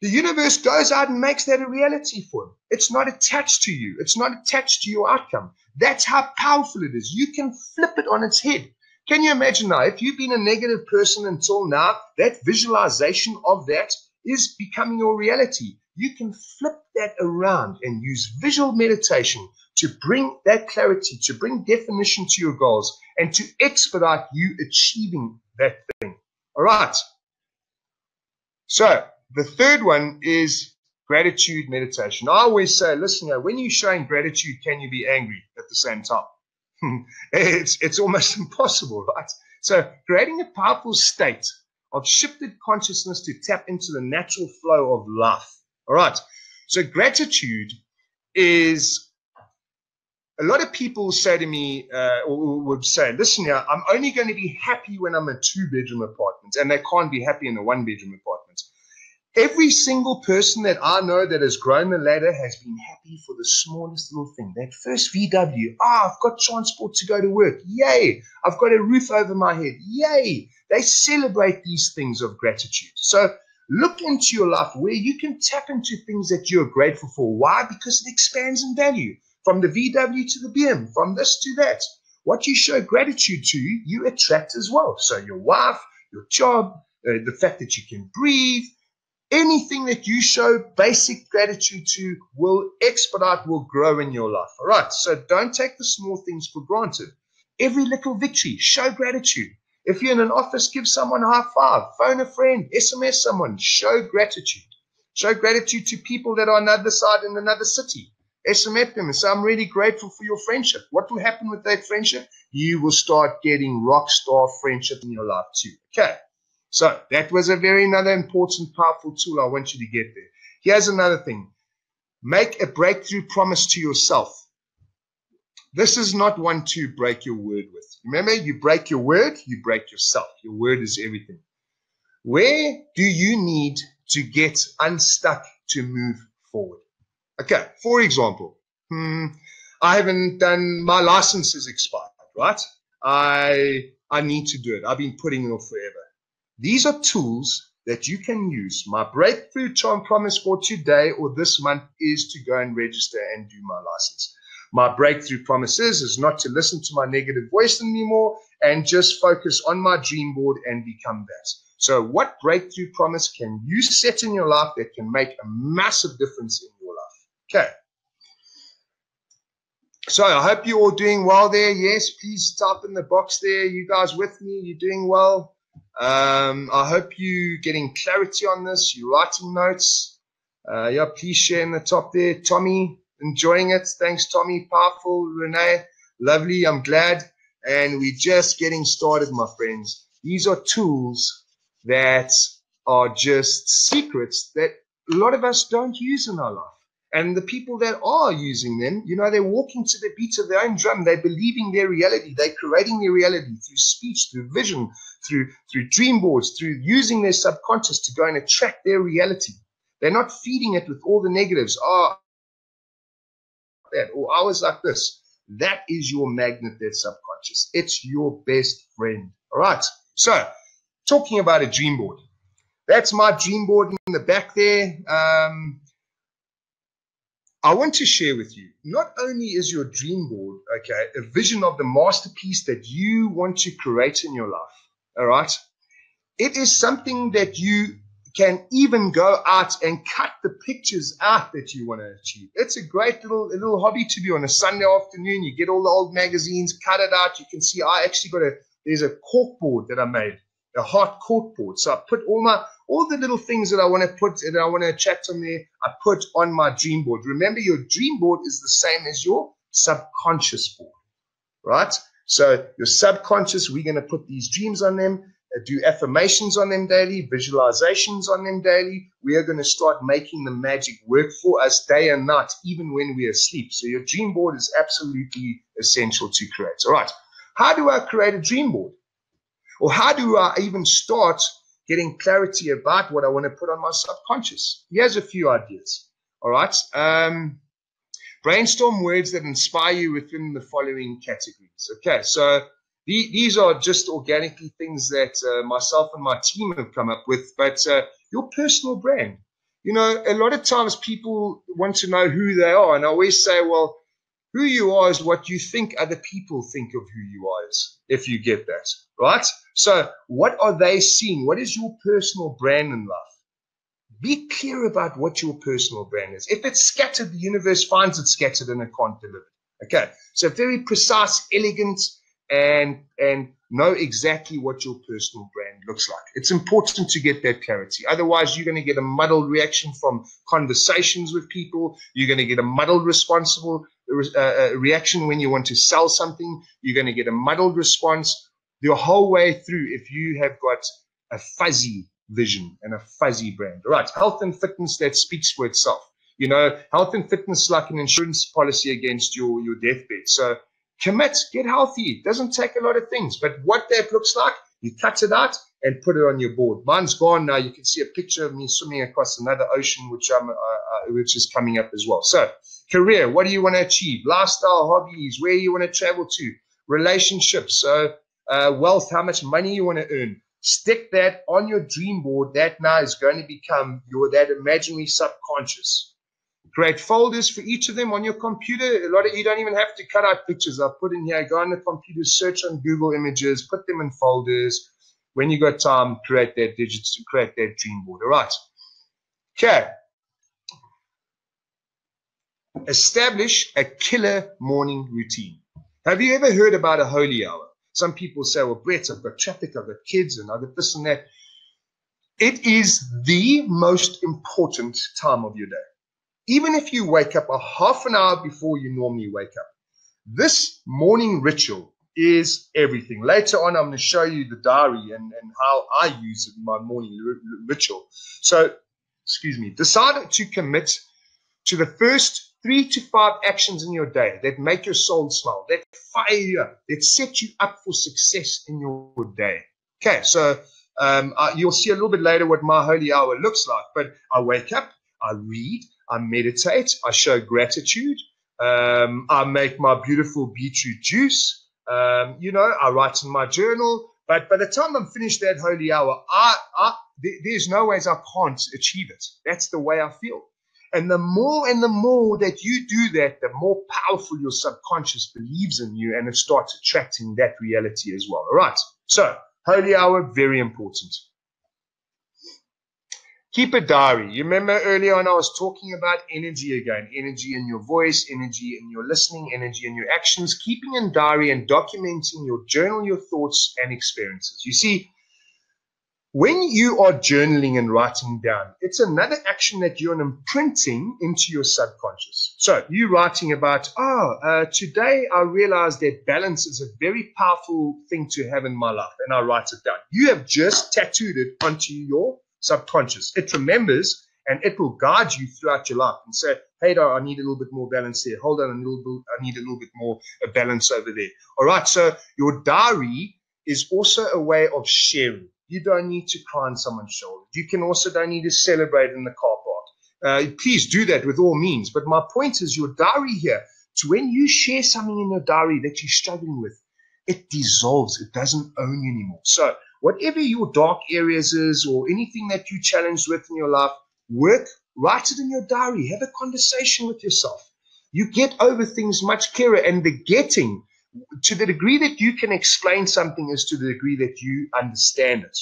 The universe goes out and makes that a reality for him. It's not attached to you. It's not attached to your outcome. That's how powerful it is. You can flip it on its head. Can you imagine now, if you've been a negative person until now, that visualization of that is becoming your reality. You can flip that around and use visual meditation to bring that clarity, to bring definition to your goals, and to expedite you achieving that thing. All right. So, the third one is gratitude meditation. I always say, listen, when you're showing gratitude, can you be angry at the same time? It's almost impossible, right? So creating a powerful state of shifted consciousness to tap into the natural flow of life. All right. So gratitude is, a lot of people say to me, or would say, listen here, I'm only going to be happy when I'm in a 2-bedroom apartment, and they can't be happy in a 1-bedroom apartment. Every single person that I know that has grown the ladder has been happy for the smallest little thing. That first VW, I've got transport to go to work. Yay. I've got a roof over my head. Yay. They celebrate these things of gratitude. So look into your life where you can tap into things that you're grateful for. Why? Because it expands in value. From the VW to the BM, from this to that. What you show gratitude to, you attract as well. So your wife, your job, the fact that you can breathe, anything that you show basic gratitude to will expedite, will grow in your life. All right. So don't take the small things for granted. Every little victory, show gratitude. If you're in an office, give someone a high five, phone a friend, SMS someone, show gratitude. Show gratitude to people that are on the other side in another city. SMS them and say, I'm really grateful for your friendship. What will happen with that friendship? You will start getting rock star friendship in your life too. Okay. So that was another important, powerful tool. I want you to get there. Here's another thing. Make a breakthrough promise to yourself. This is not one to break your word with. Remember, you break your word, you break yourself. Your word is everything. Where do you need to get unstuck to move forward? Okay, for example, I haven't done, my license is expired, right? I need to do it. I've been putting it off forever. These are tools that you can use. My breakthrough promise for today or this month is to go and register and do my license. My breakthrough promise is not to listen to my negative voice anymore and just focus on my dream board and become that. So what breakthrough promise can you set in your life that can make a massive difference in your life? Okay. So I hope you're all doing well there. Yes, please type in the box there. You guys with me? You're doing well? I hope you're getting clarity on this. You're writing notes. Yeah, please share in the top there. Tommy, enjoying it. Thanks, Tommy. Powerful. Renee, lovely. I'm glad. And we're just getting started, my friends. These are tools that are just secrets that a lot of us don't use in our life. And the people that are using them, you know, they're walking to the beat of their own drum. They're believing their reality. They're creating their reality through speech, through vision, through dream boards, through using their subconscious to go and attract their reality. They're not feeding it with all the negatives. Oh, that, or I was like this. That is your magnet, that subconscious. It's your best friend. All right. So, talking about a dream board. That's my dream board in the back there. I want to share with you, not only is your dream board, okay, a vision of the masterpiece that you want to create in your life, all right? It is something that you can even go out and cut the pictures out that you want to achieve. It's a great little hobby to do on a Sunday afternoon. You get all the old magazines, cut it out. You can see I actually there's a cork board that I made, a heart cork board. So I put all the little things that I want to put and I want to chat on there, I put on my dream board. Remember, your dream board is the same as your subconscious board, right? So your subconscious, we're going to put these dreams on them, do affirmations on them daily, visualizations on them daily. We are going to start making the magic work for us day and night, even when we are asleep. So your dream board is absolutely essential to create. All right. How do I create a dream board? Or how do I even start getting clarity about what I want to put on my subconscious? Here's a few ideas. All right. Brainstorm words that inspire you within the following categories. Okay. So these are just organically things that myself and my team have come up with, but your personal brand. You know, a lot of times people want to know who they are. And I always say, well, who you are is what you think other people think of who you are, if you get that, right? So what are they seeing? What is your personal brand in life? Be clear about what your personal brand is. If it's scattered, the universe finds it scattered and it can't deliver it. Okay, so very precise, elegant, and know exactly what your personal brand looks like. It's important to get that clarity. Otherwise, you're going to get a muddled reaction from conversations with people. You're going to get a muddled reaction when you want to sell something. You're going to get a muddled response the whole way through if you have got a fuzzy vision and a fuzzy brand. All right, health and fitness, that speaks for itself. You know, health and fitness is like an insurance policy against your deathbed. So commit, get healthy. It doesn't take a lot of things, but what that looks like, You cut it out and put it on your board. Mine's gone now. You can see a picture of me swimming across another ocean, which is coming up as well. So, career, what do you want to achieve? Lifestyle, hobbies, where you want to travel to? Relationships, so wealth, how much money you want to earn. Stick that on your dream board. That now is going to become that imaginary subconscious. Create folders for each of them on your computer. A lot of you don't even have to cut out pictures. I'll put in here, go on the computer, search on Google Images, put them in folders. When you got time, create that digits to create that dream board. All right. Okay. Establish a killer morning routine. Have you ever heard about a holy hour? Some people say, well, Brett, I've got traffic, I've got kids, and I've got this and that. It is the most important time of your day. Even if you wake up a half an hour before you normally wake up, this morning ritual is everything. Later on, I'm going to show you the diary and how I use it in my morning ritual. So, decide to commit to the first 3 to 5 actions in your day that make your soul smile, that fire you up, that set you up for success in your day. Okay, so you'll see a little bit later what my holy hour looks like, but I wake up, I read, I meditate, I show gratitude, I make my beautiful beetroot juice, I write in my journal, but by the time I'm finished that holy hour, there's no ways I can't achieve it. That's the way I feel. And the more that you do that, the more powerful your subconscious believes in you, and it starts attracting that reality as well. All right. So, holy hour, very important. Keep a diary. You remember earlier on I was talking about energy again. Energy in your voice, energy in your listening, energy in your actions. Keeping a diary and documenting your journal, your thoughts and experiences. You see, when you are journaling and writing down, it's another action that you're imprinting into your subconscious. So you're writing about, today I realized that balance is a very powerful thing to have in my life, and I write it down. You have just tattooed it onto your subconscious. It remembers, and it will guide you throughout your life and say, hey, I need a little bit more balance there. Hold on, I need a little bit more balance over there. All right, so your diary is also a way of sharing. You don't need to cry on someone's shoulder. You can also don't need to celebrate in the car park. Please do that with all means. But my point is your diary here, to when you share something in your diary that you're struggling with, it dissolves. It doesn't own you anymore. So whatever your dark areas is or anything that you're challenged with in your life, write it in your diary. Have a conversation with yourself. You get over things much clearer, and the getting, to the degree that you can explain something is to the degree that you understand it,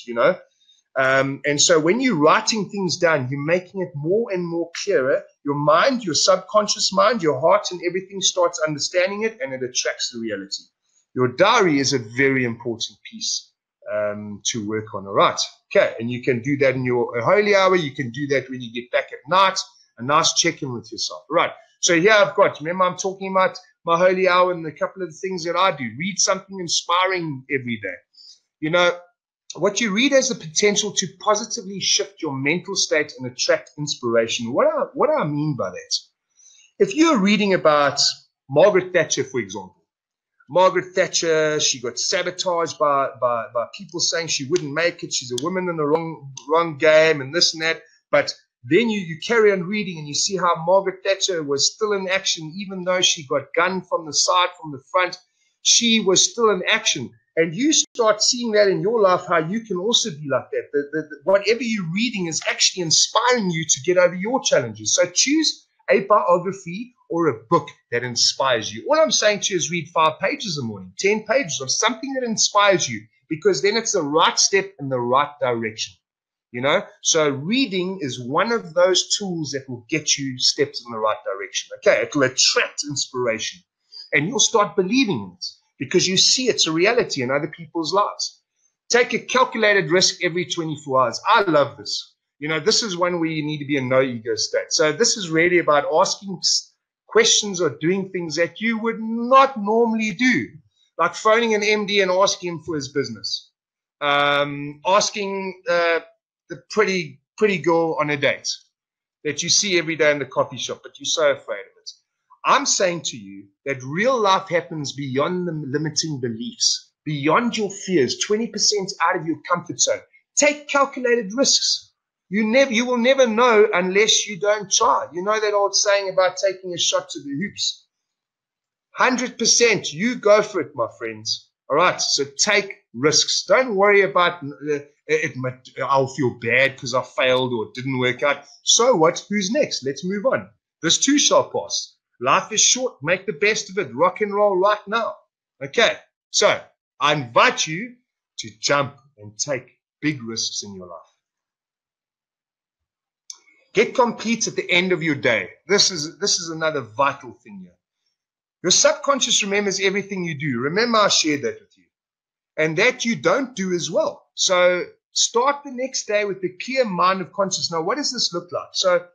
and so when you're writing things down, you're making it more and more clearer. Your mind, your subconscious mind, your heart and everything starts understanding it, and it attracts the reality. Your diary is a very important piece to work on. All right. Okay. And you can do that in your holy hour. You can do that when you get back at night, a nice check-in with yourself. All right. So here I've got, remember I'm talking about my holy hour and a couple of the things that I do. Read something inspiring every day. What you read has the potential to positively shift your mental state and attract inspiration. What do I mean by that? If you're reading about Margaret Thatcher, for example, Margaret Thatcher, she got sabotaged by people saying she wouldn't make it. She's a woman in the wrong game and this and that. But then you carry on reading and you see how Margaret Thatcher was still in action, even though she got gunned from the side, from the front. She was still in action. And you start seeing that in your life, how you can also be like that. Whatever you're reading is actually inspiring you to get over your challenges. So choose a biography or a book that inspires you. All I'm saying to you is read 5 pages a morning, 10 pages of something that inspires you, because then it's the right step in the right direction. So reading is one of those tools that will get you steps in the right direction. Okay, it will attract inspiration, and you'll start believing in it because you see it's a reality in other people's lives. Take a calculated risk every 24 hours. I love this. This is one where you need to be in no ego state. So this is really about asking questions or doing things that you would not normally do, like phoning an MD and asking him for his business, asking the pretty girl on a date that you see every day in the coffee shop, but you're so afraid of it. I'm saying to you that real life happens beyond the limiting beliefs beyond your fears, 20% out of your comfort zone. Take calculated risks. You will never know unless you don't try. You know that old saying about taking a shot to the hoops. 100%, you go for it, my friends. All right, so take risks. Don't worry about I'll feel bad because I failed or it didn't work out. So what? Who's next? Let's move on. This too shall pass. Life is short. Make the best of it. Rock and roll right now. Okay, so I invite you to jump and take big risks in your life. Get complete at the end of your day. This is another vital thing here. Your subconscious remembers everything you do. Remember, I shared that with you. And that you don't do as well. So start the next day with a clear mind of consciousness. Now, what does this look like? So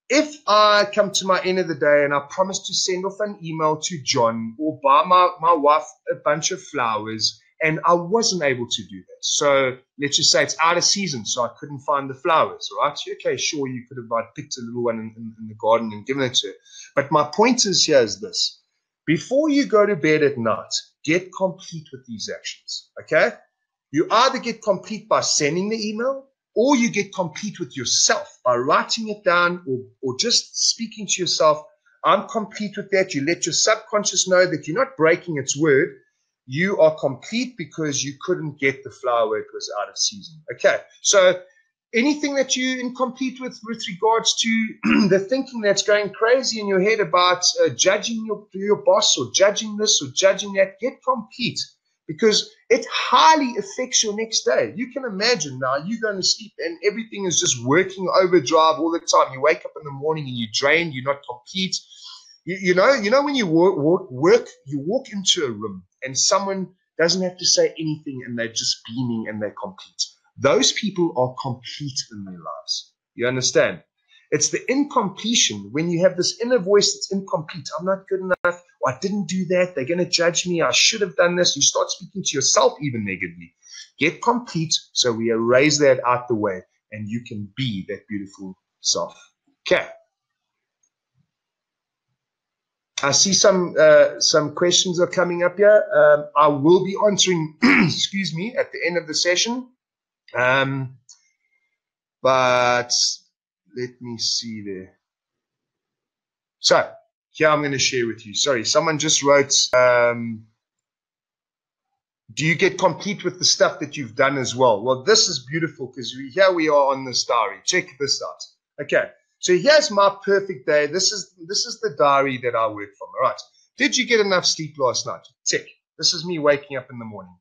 if I come to my end of the day and I promise to send off an email to John or buy my wife a bunch of flowers, and I wasn't able to do that. So let's just say it's out of season, so I couldn't find the flowers, right? Okay, sure, you could have picked a little one in the garden and given it to her. But my point here is this. Before you go to bed at night, get complete with these actions, okay? You either get complete by sending the email, or you get complete with yourself by writing it down or just speaking to yourself. I'm complete with that. You let your subconscious know that you're not breaking its word. You are complete because you couldn't get the flower. It was out of season. Okay, so anything that you're incomplete with regards to the thinking that's going crazy in your head about judging your boss or judging this or judging that, get complete because it highly affects your next day. You can imagine now you're going to sleep and everything is just working overdrive all the time. You wake up in the morning and you're drained, you're not complete. You know when you you walk into a room and someone doesn't have to say anything and they're just beaming and they're complete. Those people are complete in their lives. You understand? It's the incompletion when you have this inner voice that's incomplete. I'm not good enough. Or I didn't do that. They're going to judge me. I should have done this. You start speaking to yourself even negatively. Get complete so we erase that out the way and you can be that beautiful self. Okay. I see some questions are coming up here. I will be answering, excuse me, at the end of the session. But let me see there. So here I'm going to share with you. Sorry, someone just wrote, do you get complete with the stuff that you've done as well? Well, this is beautiful because here we are on this diary. Check this out. Okay. So here's my perfect day. This is the diary that I work from. All right. Did you get enough sleep last night? Tick. This is me waking up in the morning.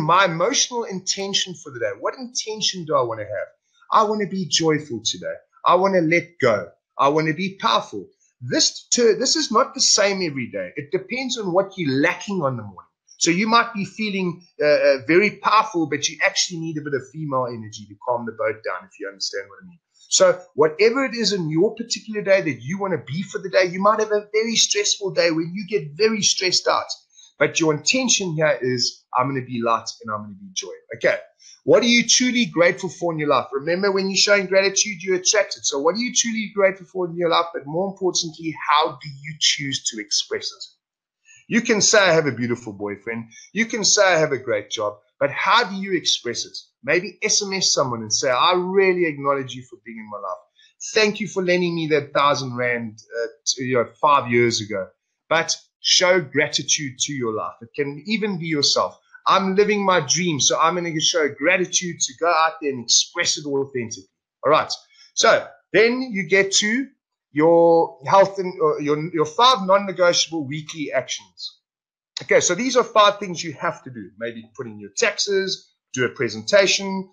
My emotional intention for the day. What intention do I want to have? I want to be joyful today. I want to let go. I want to be powerful. This is not the same every day. It depends on what you're lacking on the morning. So you might be feeling very powerful, but you actually need a bit of female energy to calm the boat down, if you understand what I mean. So whatever it is in your particular day that you want to be for the day, you might have a very stressful day where you get very stressed out. But your intention here is, I'm going to be light and I'm going to be joy. Okay. What are you truly grateful for in your life? Remember, when you're showing gratitude, you attract it. So what are you truly grateful for in your life? But more importantly, how do you choose to express it? You can say, I have a beautiful boyfriend. You can say, I have a great job. But how do you express it? Maybe SMS someone and say, I really acknowledge you for being in my life. Thank you for lending me that 1,000 rand 5 years ago. But show gratitude to your life. It can even be yourself. I'm living my dream, so I'm going to show gratitude to go out there and express it authentically. All right. So then you get to your health and your 5 non-negotiable weekly actions. Okay, so these are 5 things you have to do. Maybe put in your taxes, do a presentation,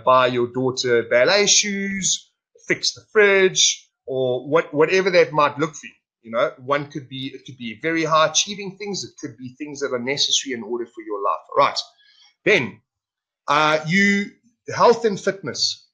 buy your daughter ballet shoes, fix the fridge, or whatever that might look for you. You know, it could be very high achieving things. It could be things that are necessary in order for your life. All right. Then health and fitness.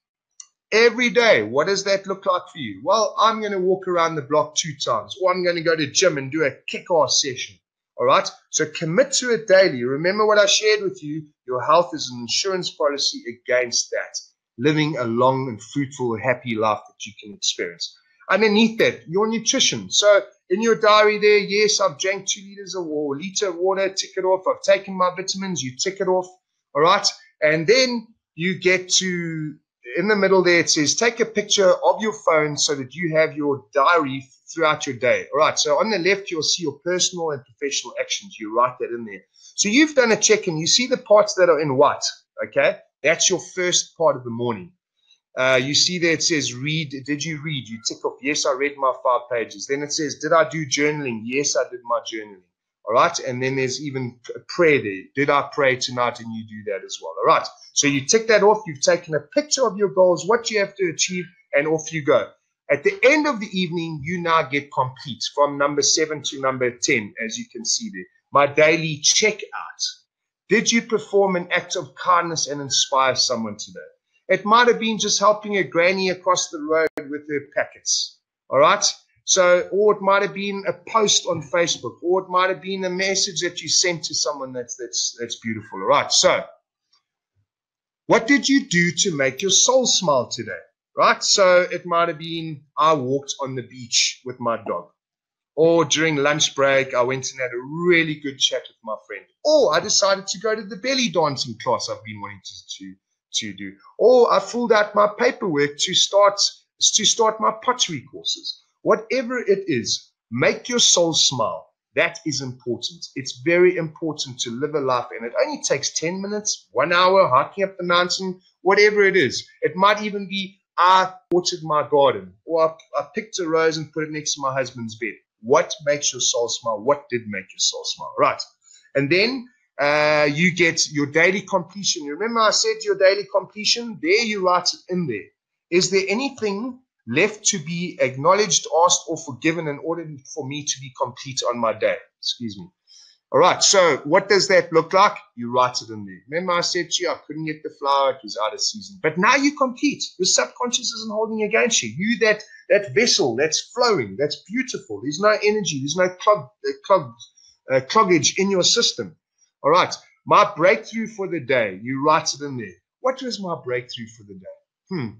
Every day, what does that look like for you? Well, I'm going to walk around the block 2 times, or I'm going to go to the gym and do a kick-ass session. All right. So commit to it daily. Remember what I shared with you. Your health is an insurance policy against that. Living a long and fruitful, happy life that you can experience. Underneath that, your nutrition. So In your diary there, yes, I've drank 2 liters of or a liter of water, tick it off. I've taken my vitamins, you tick it off. All right. And then you get to, in the middle there, it says, take a picture of your phone so that you have your diary throughout your day. All right. So on the left, you'll see your personal and professional actions. You write that in there. So you've done a check and you see the parts that are in white. Okay. That's your first part of the morning. You see there it says read. Did you read? You tick off, yes, I read my 5 pages. Then it says, did I do journaling? Yes, I did my journaling. All right. And then there's even a prayer there. Did I pray tonight? And you do that as well. All right. So you tick that off. You've taken a picture of your goals, what you have to achieve, and off you go. At the end of the evening, you now get complete from number 7 to number 10, as you can see there. My daily checkout. Did you perform an act of kindness and inspire someone today? It might have been just helping a granny across the road with her packets. All right. So, or it might have been a post on Facebook, or it might have been a message that you sent to someone that's beautiful. All right. So, what did you do to make your soul smile today? Right. So it might have been I walked on the beach with my dog, or during lunch break I went and had a really good chat with my friend, or I decided to go to the belly dancing class I've been wanting to do, or I filled out my paperwork to start my pottery courses. Whatever it is, make your soul smile. That is important. It's very important to live a life, and it only takes 10 minutes, 1 hour, hiking up the mountain, whatever it is. It might even be I watered my garden, or I picked a rose and put it next to my husband's bed. What makes your soul smile? What did make your soul smile? Right. And then you get your daily completion. Remember I said your daily completion? There you write it in there. Is there anything left to be acknowledged, asked, or forgiven in order for me to be complete on my day? Excuse me. All right. So what does that look like? You write it in there. Remember I said to you, I couldn't get the flower. It was out of season. But now you're complete. Your subconscious isn't holding against you. You, that vessel that's flowing, that's beautiful. There's no energy. There's no cloggage in your system. All right. My breakthrough for the day, you write it in there. What was my breakthrough for the day?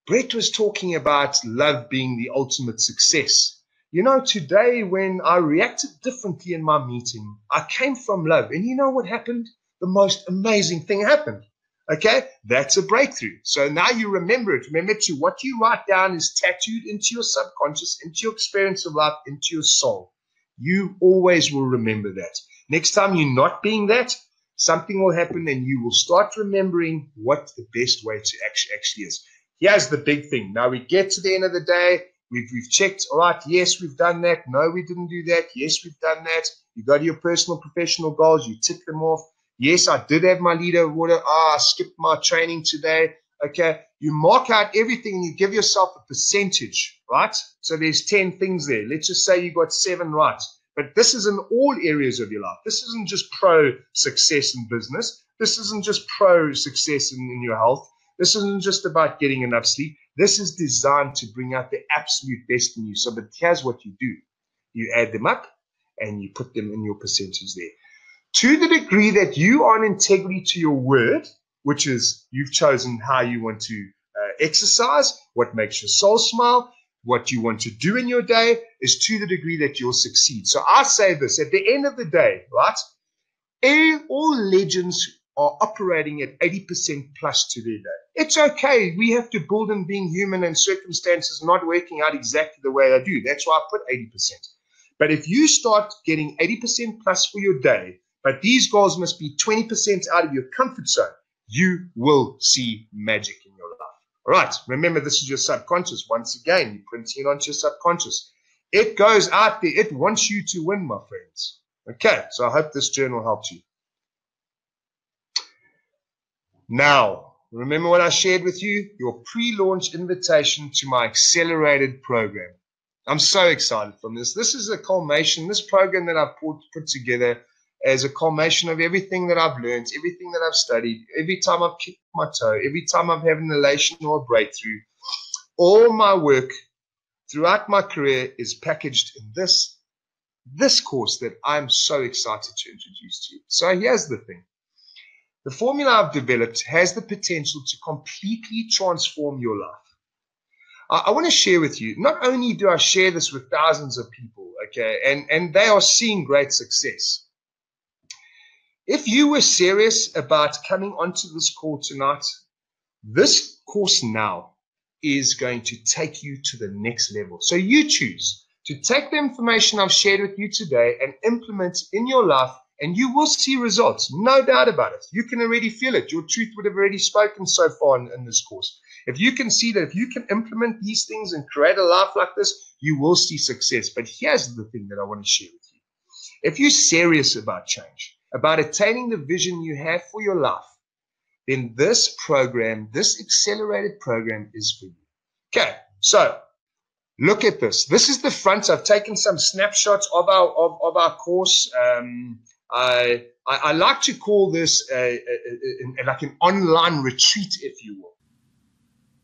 Brett was talking about love being the ultimate success. You know, today when I reacted differently in my meeting, I came from love. And you know what happened? The most amazing thing happened. Okay? That's a breakthrough. So now you remember it. Remember to what you write down is tattooed into your subconscious, into your experience of life, into your soul. You always will remember that. Next time you're not being that, something will happen and you will start remembering what the best way to actually is. Here's the big thing. Now we get to the end of the day. We've checked. All right. Yes, we've done that. No, we didn't do that. Yes, we've done that. You go to your personal, professional goals. You tick them off. Yes, I did have my liter of water. I skipped my training today. Okay. You mark out everything and you give yourself a percentage, right? So there's 10 things there. Let's just say you got 7 right. But this is in all areas of your life. This isn't just pro success in business. This isn't just pro success in your health. This isn't just about getting enough sleep. This is designed to bring out the absolute best in you. So, but here's what you do. You add them up and you put them in your percentage there. To the degree that you are in integrity to your word, which is you've chosen how you want to exercise, what makes your soul smile, what you want to do in your day, is to the degree that you'll succeed. So I say this, at the end of the day, right, all legends are operating at 80% plus to their day. It's okay. We have to build in being human and circumstances not working out exactly the way they do. That's why I put 80%. But if you start getting 80% plus for your day, but these goals must be 20% out of your comfort zone, you will see magic in your life. All right. Remember, this is your subconscious. Once again, you're printing it onto your subconscious. It goes out there. It wants you to win, my friends. Okay. So I hope this journal helped you. Now, remember what I shared with you? Your pre-launch invitation to my accelerated program. I'm so excited from this. This is a culmination. This program that I've put together as a culmination of everything that I've learned, everything that I've studied, every time I've kicked my toe, every time I've had an elation or a breakthrough. All my work throughout my career is packaged in this course that I'm so excited to introduce to you. So here's the thing. The formula I've developed has the potential to completely transform your life. I want to share with you, not only do I share this with thousands of people, okay, and they are seeing great success. If you were serious about coming onto this call tonight, this course now is going to take you to the next level. So you choose to take the information I've shared with you today and implement in your life, and you will see results, no doubt about it. You can already feel it. Your truth would have already spoken so far in this course. If you can see that if you can implement these things and create a life like this, you will see success. But here's the thing that I want to share with you. If you're serious about change, about attaining the vision you have for your life, then this program, this accelerated program is for you. Okay, so look at this. This is the front. I've taken some snapshots of our course. I like to call this like an online retreat, if you will.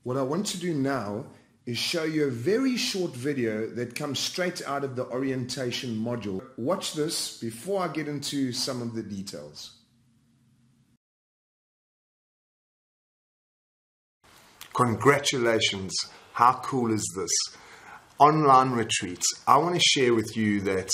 What I want to do now is show you a very short video that comes straight out of the orientation module. Watch this before I get into some of the details. Congratulations. How cool is this? Online retreats. I want to share with you that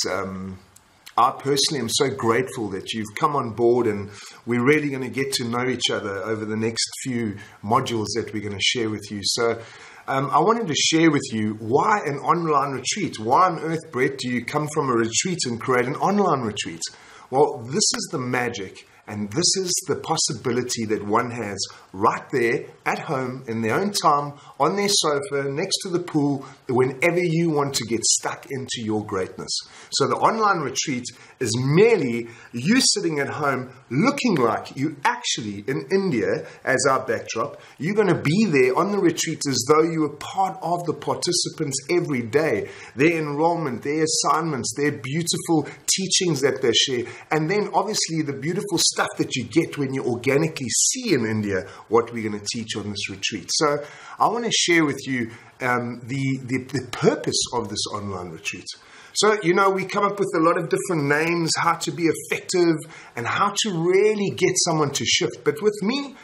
I personally am so grateful that you've come on board, and we're really going to get to know each other over the next few modules that we're going to share with you. So I wanted to share with you why an online retreat. Why on earth, Brett, do you come from a retreat and create an online retreat? Well, this is the magic, and this is the possibility that one has right there at home in their own time, on their sofa, next to the pool, whenever you want to get stuck into your greatness. So the online retreat is merely you sitting at home looking like you actually in India as our backdrop. You're going to be there on the retreat as though you were part of the participants every day. Their enrollment, their assignments, their beautiful teachings that they share, and then obviously the beautiful stuff that you get when you organically see in India what we're going to teach on this retreat. So I want to share with you the purpose of this online retreat. So, you know, we come up with a lot of different names, how to be effective and how to really get someone to shift. But with me,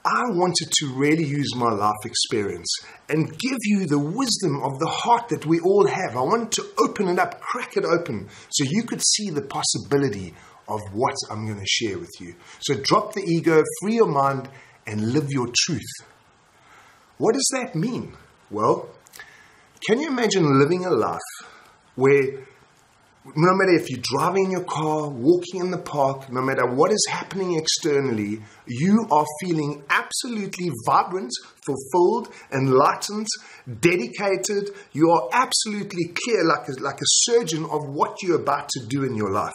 I wanted to really use my life experience and give you the wisdom of the heart that we all have. I wanted to open it up, crack it open, so you could see the possibility of what I'm going to share with you. So drop the ego, free your mind, and live your truth. What does that mean? Well, can you imagine living a life where no matter if you're driving in your car, walking in the park, no matter what is happening externally, you are feeling absolutely vibrant, fulfilled, enlightened, dedicated. You are absolutely clear like a surgeon of what you're about to do in your life.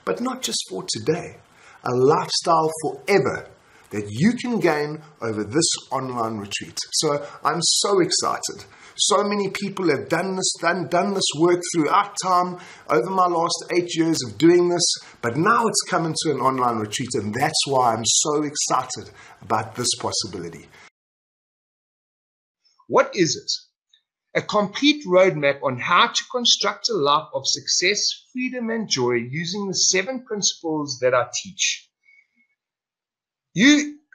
But not just for today, a lifestyle forever that you can gain over this online retreat. So I'm so excited. So many people have done this work throughout time, over my last 8 years of doing this, but now it's come into an online retreat, and that's why I'm so excited about this possibility. What is it? A complete roadmap on how to construct a life of success, freedom, and joy using the 7 principles that I teach.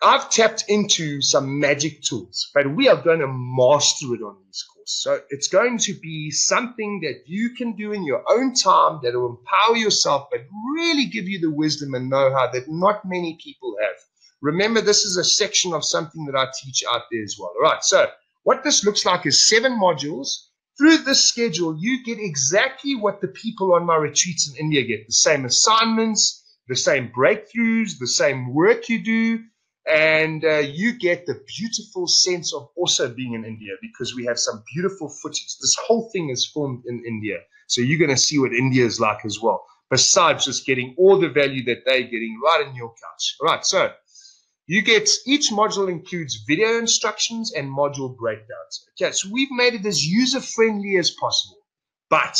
I've tapped into some magic tools, but we are going to master it on this course. So it's going to be something that you can do in your own time that will empower yourself, but really give you the wisdom and know-how that not many people have. Remember, this is a section of something that I teach out there as well. All right, so what this looks like is 7 modules. Through this schedule, you get exactly what the people on my retreats in India get. The same assignments, the same breakthroughs, the same work you do, and you get the beautiful sense of also being in India, because we have some beautiful footage. This whole thing is filmed in India, so you're going to see what India is like as well, besides just getting all the value that they're getting right in your couch. All right, so you get, each module includes video instructions and module breakdowns. Okay, so we've made it as user-friendly as possible, but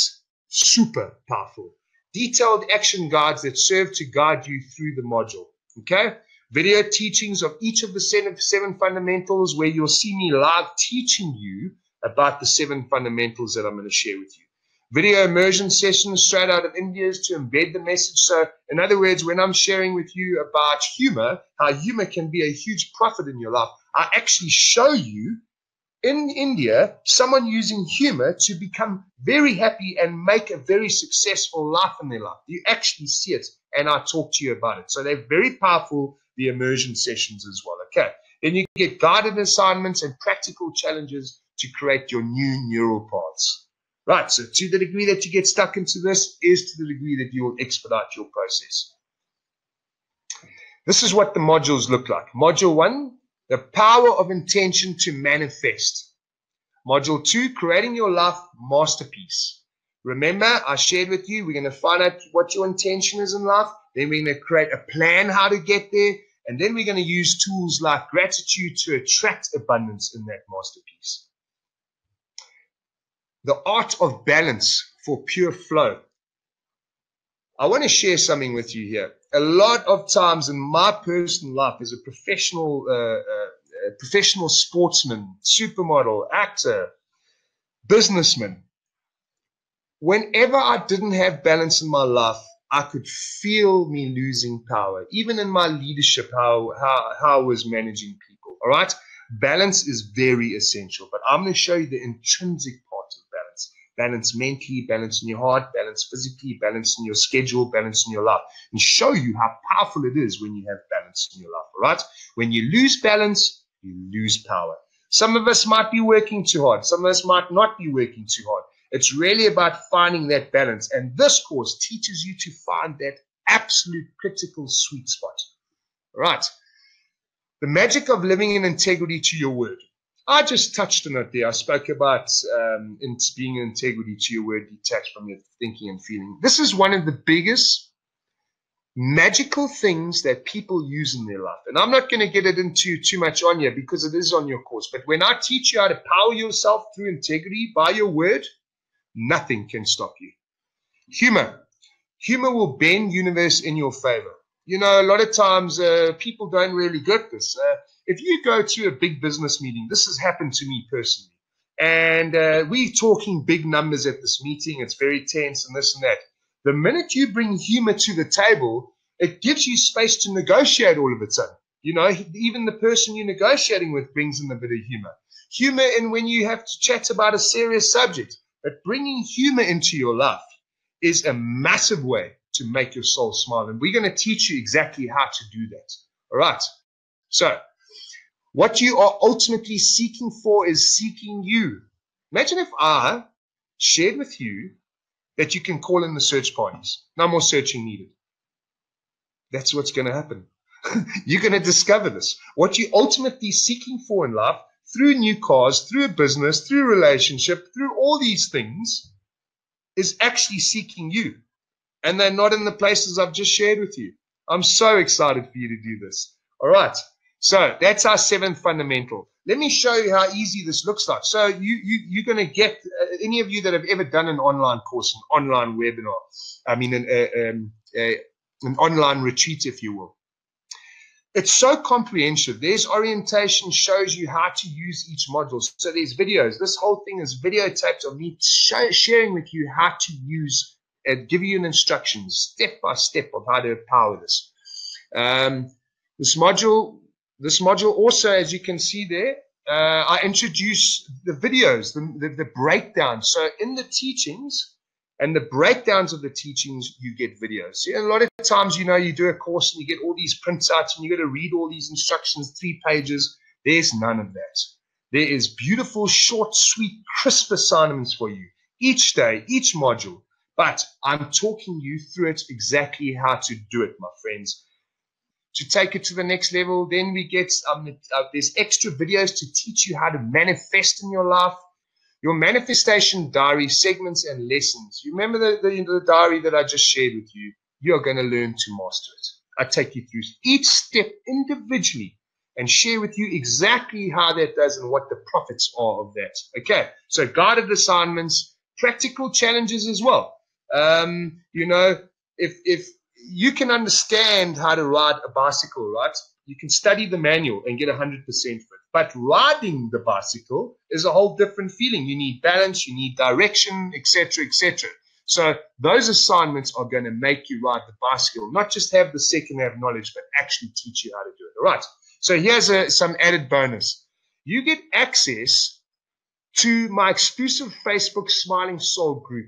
super powerful. Detailed action guides that serve to guide you through the module. Okay, video teachings of each of the 7 fundamentals, where you'll see me live teaching you about the 7 fundamentals that I'm going to share with you. Video immersion sessions straight out of India to embed the message. So in other words, when I'm sharing with you about humor, how humor can be a huge profit in your life, I actually show you in India, someone using humor to become very happy and make a very successful life in their life. You actually see it, and I talk to you about it. So they're very powerful, the immersion sessions as well. Okay. Then you get guided assignments and practical challenges to create your new neural paths. Right. So to the degree that you get stuck into this is to the degree that you will expedite your process. This is what the modules look like. Module 1, the power of intention to manifest. Module 2, creating your life masterpiece. Remember, I shared with you, we're going to find out what your intention is in life. Then we're going to create a plan how to get there. And then we're going to use tools like gratitude to attract abundance in that masterpiece. The art of balance for pure flow. I want to share something with you here. A lot of times in my personal life as a professional sportsman, supermodel, actor, businessman, whenever I didn't have balance in my life, I could feel me losing power. Even in my leadership, how I was managing people. All right? Balance is very essential, but I'm going to show you the intrinsic part of balance. Balance mentally, balance in your heart, balance physically, balance in your schedule, balance in your life, and show you how powerful it is when you have balance in your life. All right? When you lose balance, you lose power. Some of us might be working too hard. Some of us might not be working too hard. It's really about finding that balance. And this course teaches you to find that absolute critical sweet spot. All right. The magic of living in integrity to your word. I just touched on it there. I spoke about being in integrity to your word, detached from your thinking and feeling. This is one of the biggest magical things that people use in their life. And I'm not going to get it into too much on here because it is on your course. But when I teach you how to power yourself through integrity by your word, nothing can stop you. Humor. Humor will bend universe in your favor. You know, a lot of times people don't really get this. If you go to a big business meeting, this has happened to me personally, and we're talking big numbers at this meeting. It's very tense and this and that. The minute you bring humor to the table, it gives you space to negotiate all of a sudden. You know, even the person you're negotiating with brings in a bit of humor. Humor in when you have to chat about a serious subject. But bringing humor into your life is a massive way to make your soul smile. And we're going to teach you exactly how to do that. All right. So what you are ultimately seeking for is seeking you. Imagine if I shared with you that you can call in the search parties. No more searching needed. That's what's going to happen. You're going to discover this. What you're ultimately seeking for in life, through new cars, through a business, through a relationship, through all these things, is actually seeking you. And they're not in the places I've just shared with you. I'm so excited for you to do this. All right. So that's our 7th fundamental. Let me show you how easy this looks like. So you're going to get, any of you that have ever done an online course, an online webinar, I mean an online retreat, if you will. It's so comprehensive. There's orientation, shows you how to use each module. So there's videos. This whole thing is videotaped of me sharing with you how to use and give you an instruction step by step of how to power this. This module also, as you can see there, I introduce the videos, the breakdown. So in the teachings and the breakdowns of the teachings, you get videos. See, a lot of times, you know, you do a course and you get all these printouts and you got to read all these instructions, 3 pages. There's none of that. There is beautiful, short, sweet, crisp assignments for you each day, each module. But I'm talking you through it exactly how to do it, my friends. To take it to the next level, then we get, there's extra videos to teach you how to manifest in your life. Your manifestation diary, segments and lessons. You remember the diary that I just shared with you? You're going to learn to master it. I take you through each step individually and share with you exactly how that does and what the profits are of that. Okay, so guided assignments, practical challenges as well. You know, if you can understand how to ride a bicycle, right? You can study the manual and get 100% fit. But riding the bicycle is a whole different feeling. You need balance, you need direction, etc., etc. So those assignments are going to make you ride the bicycle, not just have the second-hand knowledge, but actually teach you how to do it. All right. So here's some added bonus. You get access to my exclusive Facebook Smiling Soul group.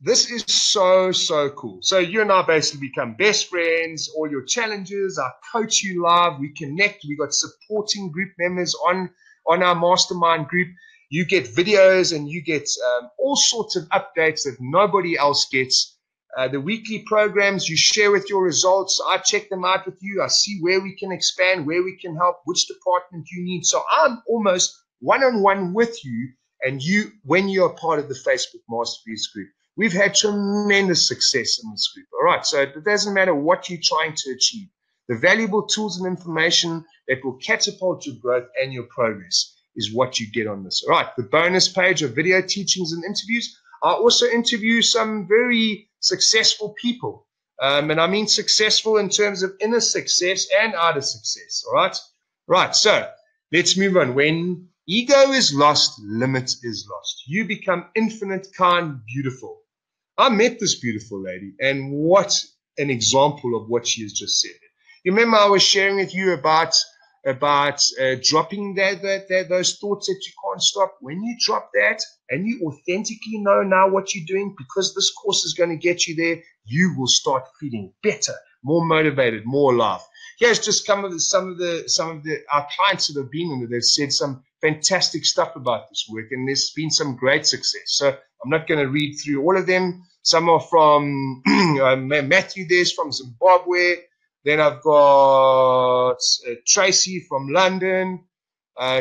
This is so, so cool. So you and I basically become best friends, all your challenges, I coach you live, we connect, we got supporting group members on our mastermind group. You get videos and you get all sorts of updates that nobody else gets. The weekly programs, you share with your results. I check them out with you. I see where we can expand, where we can help, which department you need. So I'm almost one-on-one with you and you when you're part of the Facebook Masterpiece group. We've had tremendous success in this group. All right, so it doesn't matter what you're trying to achieve. The valuable tools and information that will catapult your growth and your progress is what you get on this. All right, the bonus page of video teachings and interviews. I also interview some very successful people. And I mean successful in terms of inner success and outer success. All right? Right, so let's move on. When ego is lost, limit is lost. You become infinite, kind, beautiful. I met this beautiful lady, and what an example of what she has just said. You remember I was sharing with you about dropping those thoughts that you can't stop. When you drop that and you authentically know now what you're doing, because this course is going to get you there, you will start feeling better, more motivated, more alive. Here's just some of our clients that have been in it. They've said some fantastic stuff about this work, and there's been some great success. So I'm not going to read through all of them. Some are from Matthew. There's from Zimbabwe. Then I've got Tracy from London,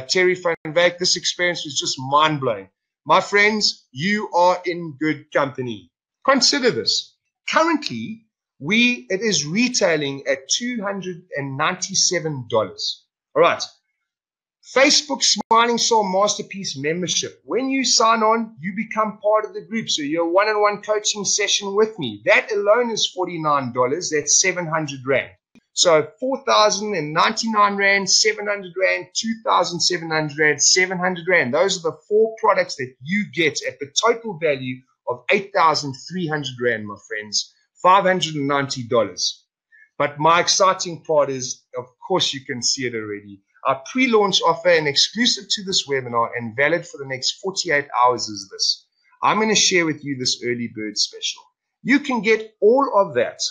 Terry van Wyk. This experience was just mind-blowing. My friends, you are in good company. Consider this. Currently, it is retailing at $297. All right. Facebook Smiling Soul Masterpiece membership. When you sign on, you become part of the group. So your one-on-one coaching session with me. That alone is $49. That's 700 Rand. So 4,099 Rand, 700 Rand, 2,700 Rand, 700 Rand. Those are the four products that you get at the total value of 8,300 Rand, my friends. $590. But my exciting part is, of course, you can see it already. Our pre-launch offer and exclusive to this webinar and valid for the next 48 hours is this. I'm going to share with you this early bird special. You can get all of that.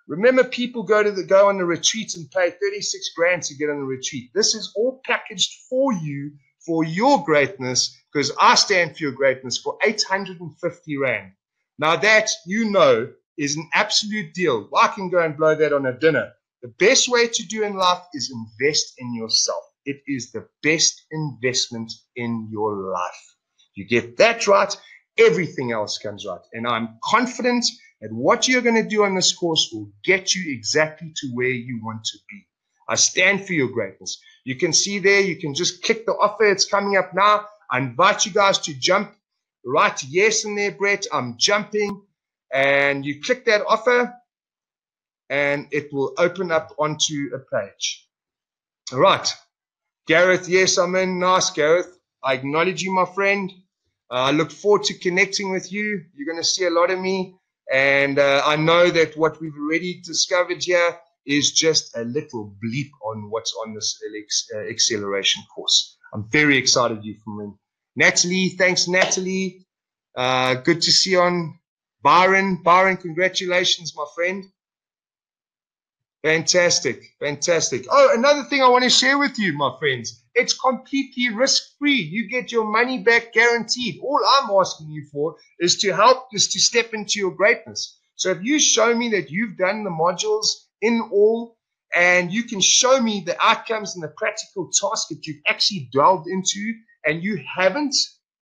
Remember, people go on the retreat and pay 36 grand to get on the retreat. This is all packaged for you, for your greatness, because I stand for your greatness, for 850 Rand. Now that, you know, is an absolute deal. I can go and blow that on a dinner. The best way to do in life is invest in yourself. It is the best investment in your life. You get that right, everything else comes right. And I'm confident that what you're going to do on this course will get you exactly to where you want to be. I stand for your greatness. You can see there, you can just click the offer. It's coming up now. I invite you guys to jump. Write yes in there, Brett. I'm jumping. And you click that offer, and it will open up onto a page. All right. Gareth, yes, I'm in. Nice, Gareth. I acknowledge you, my friend. I look forward to connecting with you. You're going to see a lot of me. And I know that what we've already discovered here is just a little bleep on what's on this acceleration course. I'm very excited you from in. Natalie, thanks, Natalie. Good to see you on. Byron, congratulations, my friend. Fantastic, fantastic. Oh, another thing I want to share with you, my friends. It's completely risk-free. You get your money back guaranteed. All I'm asking you for is to step into your greatness. So if you show me that you've done the modules in all, and you can show me the outcomes and the practical task that you've actually delved into, and you haven't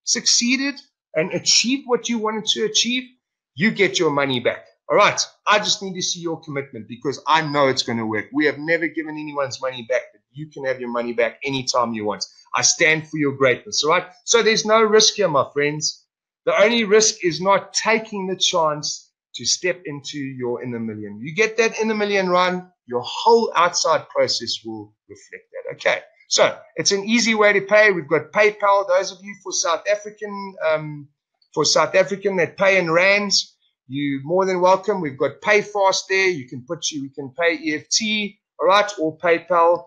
succeeded and achieved what you wanted to achieve, you get your money back. All right. I just need to see your commitment because I know it's going to work. We have never given anyone's money back, but you can have your money back anytime you want. I stand for your greatness. All right. So there's no risk here, my friends. The only risk is not taking the chance to step into your inner million. You get that inner million run, your whole outside process will reflect that. Okay. So it's an easy way to pay. We've got PayPal. Those of you for South African that pay in rands, you're more than welcome. We've got PayFast there. We can pay EFT, all right, or PayPal.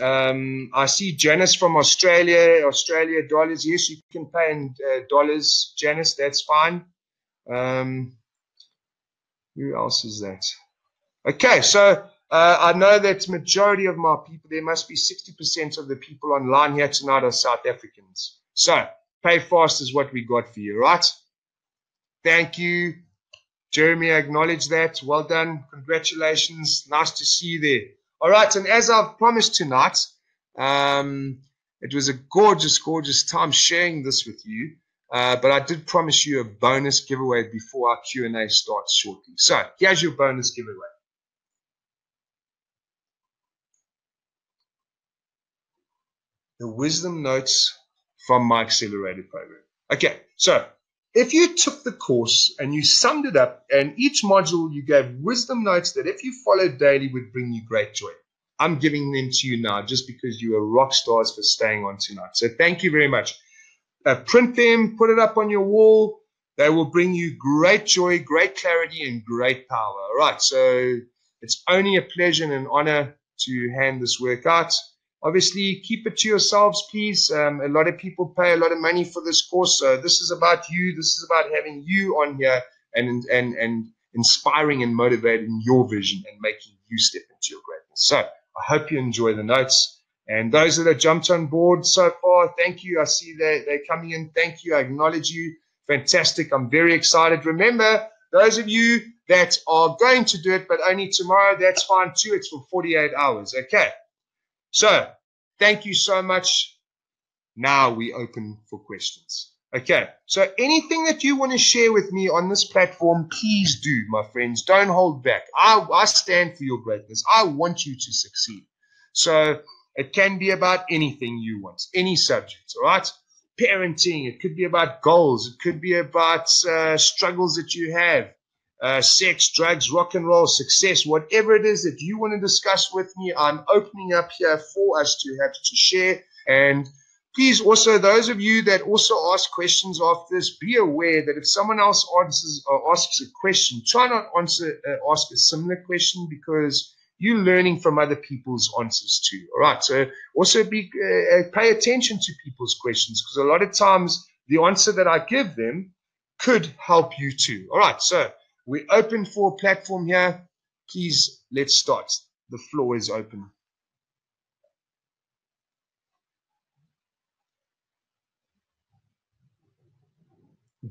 I see Janice from Australia. Australia dollars. Yes, you can pay in dollars, Janice. That's fine. Who else is that? Okay, so I know that majority of my people, there must be 60% of the people online here tonight are South Africans. So pay fast is what we got for you, right? Thank you. Jeremy, I acknowledge that. Well done. Congratulations. Nice to see you there. All right, and as I've promised tonight, it was a gorgeous, gorgeous time sharing this with you. But I did promise you a bonus giveaway before our Q&A starts shortly. So here's your bonus giveaway. The wisdom notes from my accelerated program. Okay, so if you took the course and you summed it up, and each module you gave wisdom notes that if you followed daily would bring you great joy, I'm giving them to you now just because you are rock stars for staying on tonight. So thank you very much. Print them, put it up on your wall. They will bring you great joy, great clarity, and great power. All right, so it's only a pleasure and an honor to hand this work out. Obviously, keep it to yourselves, please. A lot of people pay a lot of money for this course. So this is about you. This is about having you on here and inspiring and motivating your vision and making you step into your greatness. So I hope you enjoy the notes. And those that have jumped on board so far, thank you. I see they're coming in. Thank you. I acknowledge you. Fantastic. I'm very excited. Remember, those of you that are going to do it, but only tomorrow, that's fine too. It's for 48 hours. Okay. So, thank you so much. Now we open for questions. Okay, so anything that you want to share with me on this platform, please do, my friends. Don't hold back. I stand for your greatness. I want you to succeed. So, it can be about anything you want, any subject, all right? Parenting, it could be about goals. It could be about struggles that you have. Sex, drugs, rock and roll, success, whatever it is that you want to discuss with me, I'm opening up here for us to have to share. And please also, those of you that also ask questions after this, be aware that if someone else asks a question, try not ask a similar question because you're learning from other people's answers too. All right. So also pay attention to people's questions because a lot of times the answer that I give them could help you too. All right. So we're open for a platform here. Please, let's start. The floor is open.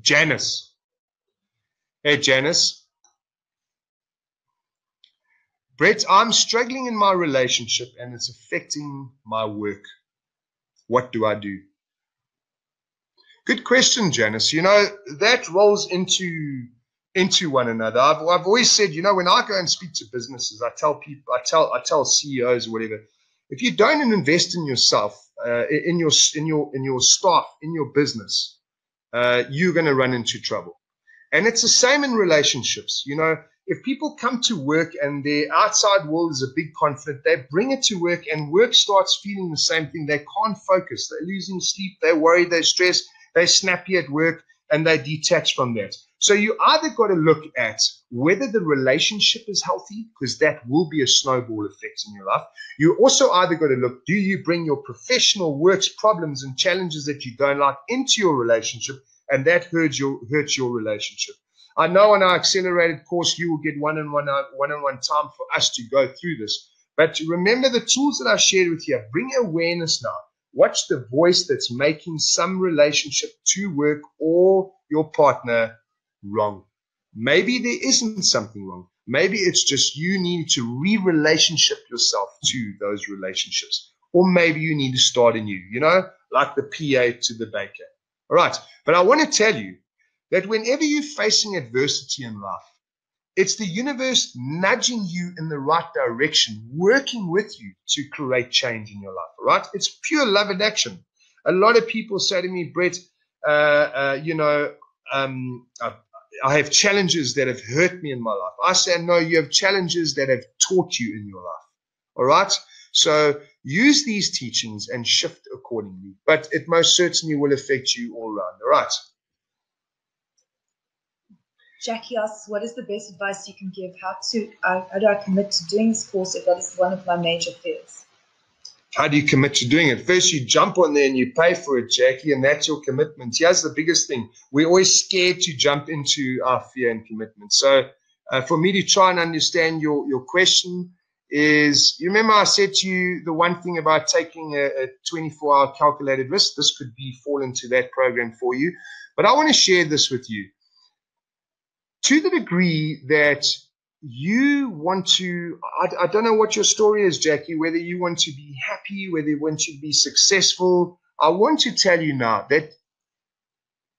Janice. Hey, Janice. Brett, I'm struggling in my relationship and it's affecting my work. What do I do? Good question, Janice. You know, that rolls into one another. I've always said, you know, when I go and speak to businesses, I tell people, I tell CEOs or whatever, if you don't invest in yourself, in your staff, in your business, you're going to run into trouble. And it's the same in relationships. You know, if people come to work and their outside world is a big conflict, they bring it to work and work starts feeling the same thing. They can't focus. They're losing sleep. They're worried. They're stressed. They're snappy at work and they detach from that. So you either got to look at whether the relationship is healthy, because that will be a snowball effect in your life. You also either got to look, do you bring your professional works problems and challenges that you don't like into your relationship, and that hurts your relationship. I know on our accelerated course, you will get one-on-one time for us to go through this. But remember the tools that I shared with you. Bring awareness now. Watch the voice that's making some relationship to work or your partner wrong. Maybe there isn't something wrong. Maybe it's just you need to re-relationship yourself to those relationships. Or maybe you need to start anew, you know, like the PA to the baker. All right. But I want to tell you that whenever you're facing adversity in life, it's the universe nudging you in the right direction, working with you to create change in your life, all right? It's pure love and action. A lot of people say to me, Brett, I have challenges that have hurt me in my life. I say, no, you have challenges that have taught you in your life, all right? So use these teachings and shift accordingly, but it most certainly will affect you all around, all right? Jackie asks, what is the best advice you can give? How do I commit to doing this course if that is one of my major fears? How do you commit to doing it? First, you jump on there and you pay for it, Jackie, and that's your commitment. Here's the biggest thing. We're always scared to jump into our fear and commitment. So for me to try and understand your question is, you remember I said to you the one thing about taking a 24-hour calculated risk? This could fall into that program for you. But I want to share this with you. To the degree that you want to, I don't know what your story is, Jackie, whether you want to be happy, whether you want to be successful. I want to tell you now that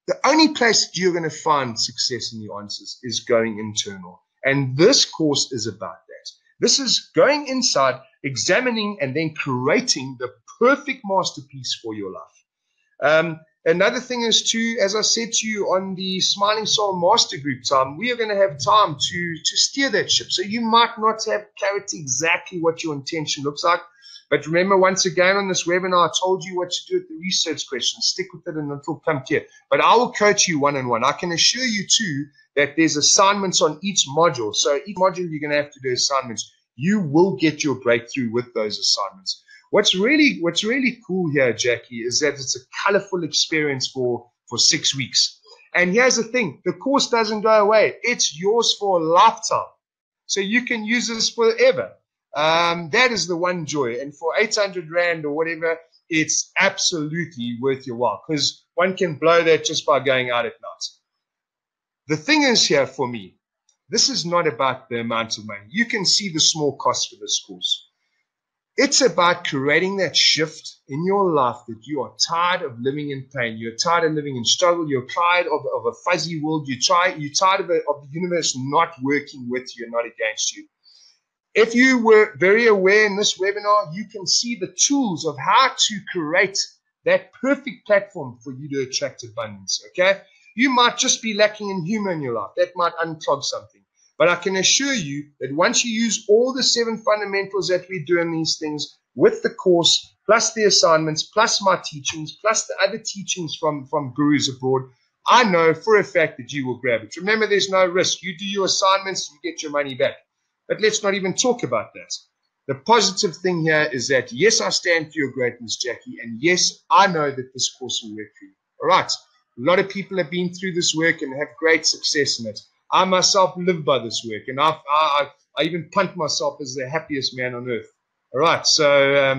the only place that you're going to find success in the answers is going internal. And this course is about that. This is going inside, examining, and then creating the perfect masterpiece for your life. Another thing is too, as I said to you on the Smiling Soul Master Group time, we are going to have time to steer that ship. So you might not have clarity exactly what your intention looks like. But remember, once again, on this webinar, I told you what to do with the research questions. Stick with it and it will come clear. But I will coach you one-on-one. I can assure you too that there's assignments on each module. So each module you're going to have to do assignments. You will get your breakthrough with those assignments. What's really cool here, Jackie, is that it's a colorful experience for 6 weeks. And here's the thing, the course doesn't go away. It's yours for a lifetime. So you can use this forever. That is the one joy. And for 800 Rand or whatever, it's absolutely worth your while, because one can blow that just by going out at night. The thing is here for me, this is not about the amount of money. You can see the small cost for this course. It's about creating that shift in your life that you are tired of living in pain. You're tired of living in struggle. You're tired of a fuzzy world. You're tired of the universe not working with you and not against you. If you were very aware in this webinar, you can see the tools of how to create that perfect platform for you to attract abundance, okay? You might just be lacking in humor in your life. That might unclog something. But I can assure you that once you use all the 7 fundamentals that we do in these things with the course, plus the assignments, plus my teachings, plus the other teachings from gurus abroad, I know for a fact that you will grab it. Remember, there's no risk. You do your assignments, you get your money back. But let's not even talk about that. The positive thing here is that, yes, I stand for your greatness, Jackie, and yes, I know that this course will work for you. All right. A lot of people have been through this work and have great success in it. I myself live by this work, and I even punt myself as the happiest man on earth. All right, so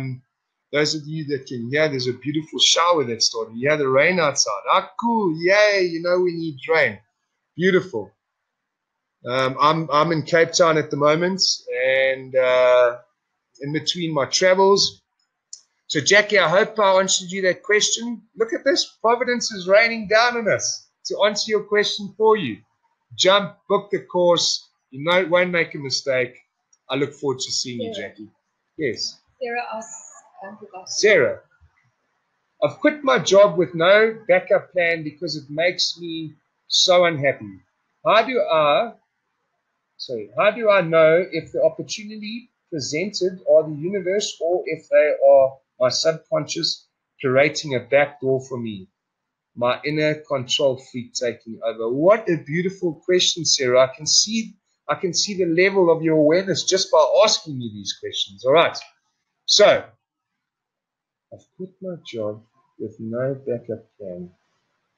those of you that can hear, there's a beautiful shower that started. You hear the rain outside. Ah, cool, yay! You know we need rain. Beautiful. I'm in Cape Town at the moment, and in between my travels. So, Jackie, I hope I answered you that question. Look at this. Providence is raining down on us to answer your question for you. Jump, book the course. You know, won't make a mistake. I look forward to seeing you, Jackie. Yes. Sarah asks, Sarah, I've quit my job with no backup plan because it makes me so unhappy. How do I know if the opportunity presented are the universe or if they are my subconscious creating a back door for me? My inner control freak taking over. What a beautiful question, Sarah. I can see the level of your awareness just by asking you these questions. All right. So, I've quit my job with no backup plan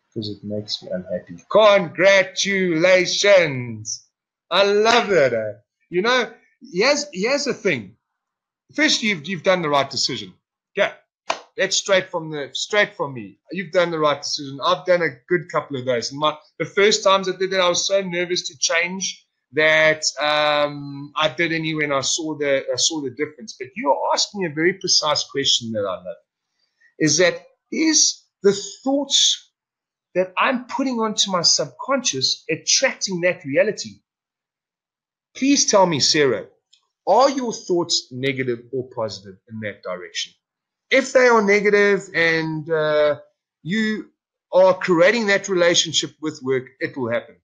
because it makes me unhappy. Congratulations. I love that. You know, here's the thing. First, you've done the right decision. Okay. That's straight from me. You've done the right decision. I've done a good couple of those. And the first times I did it, I was so nervous to change that I did anyway, and I saw the difference. But you're asking a very precise question that I love. Is the thoughts that I'm putting onto my subconscious attracting that reality? Please tell me, Sarah, are your thoughts negative or positive in that direction? If they are negative and you are creating that relationship with work, it will happen.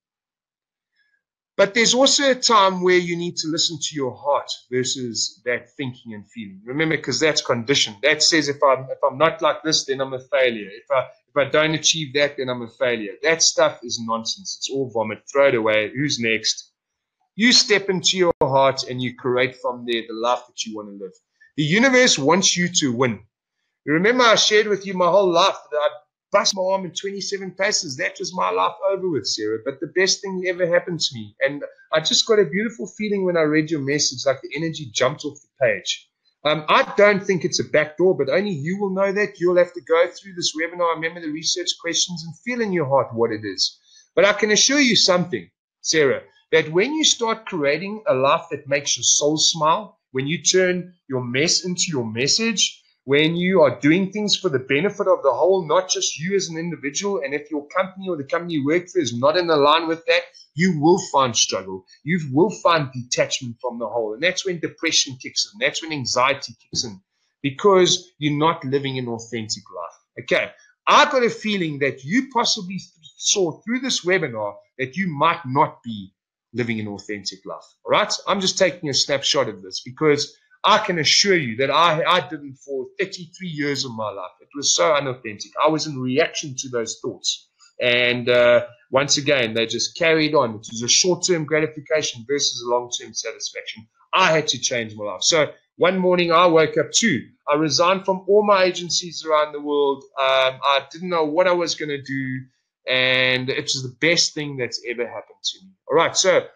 But there's also a time where you need to listen to your heart versus that thinking and feeling. Remember, because that's conditioned. That says if I'm not like this, then I'm a failure. If I don't achieve that, then I'm a failure. That stuff is nonsense. It's all vomit. Throw it away. Who's next? You step into your heart and you create from there the life that you want to live. The universe wants you to win. You remember I shared with you my whole life that I bust my arm in 27 places. That was my life over with, Sarah. But the best thing ever happened to me. And I just got a beautiful feeling when I read your message, like the energy jumped off the page. I don't think it's a backdoor, but only you will know that. You'll have to go through this webinar, remember the research questions, and feel in your heart what it is. But I can assure you something, Sarah, that when you start creating a life that makes your soul smile, when you turn your mess into your message, when you are doing things for the benefit of the whole, not just you as an individual, and if your company or the company you work for is not in line with that, you will find struggle. You will find detachment from the whole. And that's when depression kicks in. That's when anxiety kicks in, because you're not living an authentic life. Okay, I got a feeling that you possibly saw through this webinar that you might not be living an authentic life. All right, I'm just taking a snapshot of this because I can assure you that I didn't for 33 years of my life. It was so unauthentic. I was in reaction to those thoughts. And once again, they just carried on. It was a short-term gratification versus a long-term satisfaction. I had to change my life. So one morning I woke up too. I resigned from all my agencies around the world. I didn't know what I was going to do. And it was the best thing that's ever happened to me. All right, so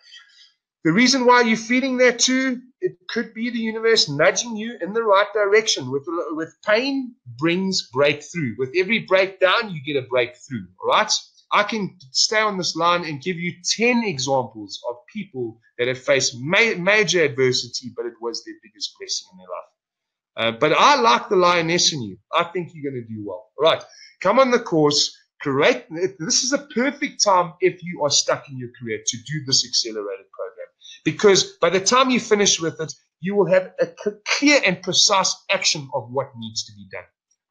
the reason why you're feeling that too, it could be the universe nudging you in the right direction. With pain brings breakthrough. With every breakdown, you get a breakthrough. All right? I can stay on this line and give you 10 examples of people that have faced major adversity, but it was their biggest blessing in their life. But I like the lioness in you. I think you're going to do well. All right. Come on the course. Correct. This is a perfect time if you are stuck in your career to do this accelerated program. Because by the time you finish with it, you will have a clear and precise action of what needs to be done.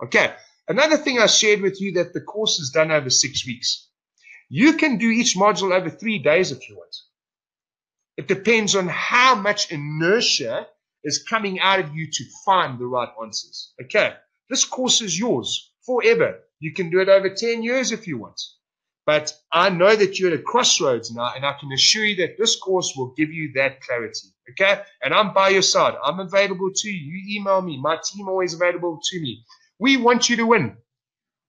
Okay. Another thing I shared with you, that the course is done over 6 weeks. You can do each module over 3 days if you want. It depends on how much inertia is coming out of you to find the right answers. Okay. This course is yours forever. You can do it over 10 years if you want. But I know that you're at a crossroads now, and I can assure you that this course will give you that clarity. Okay? And I'm by your side. I'm available to you. You email me. My team always available to me. We want you to win.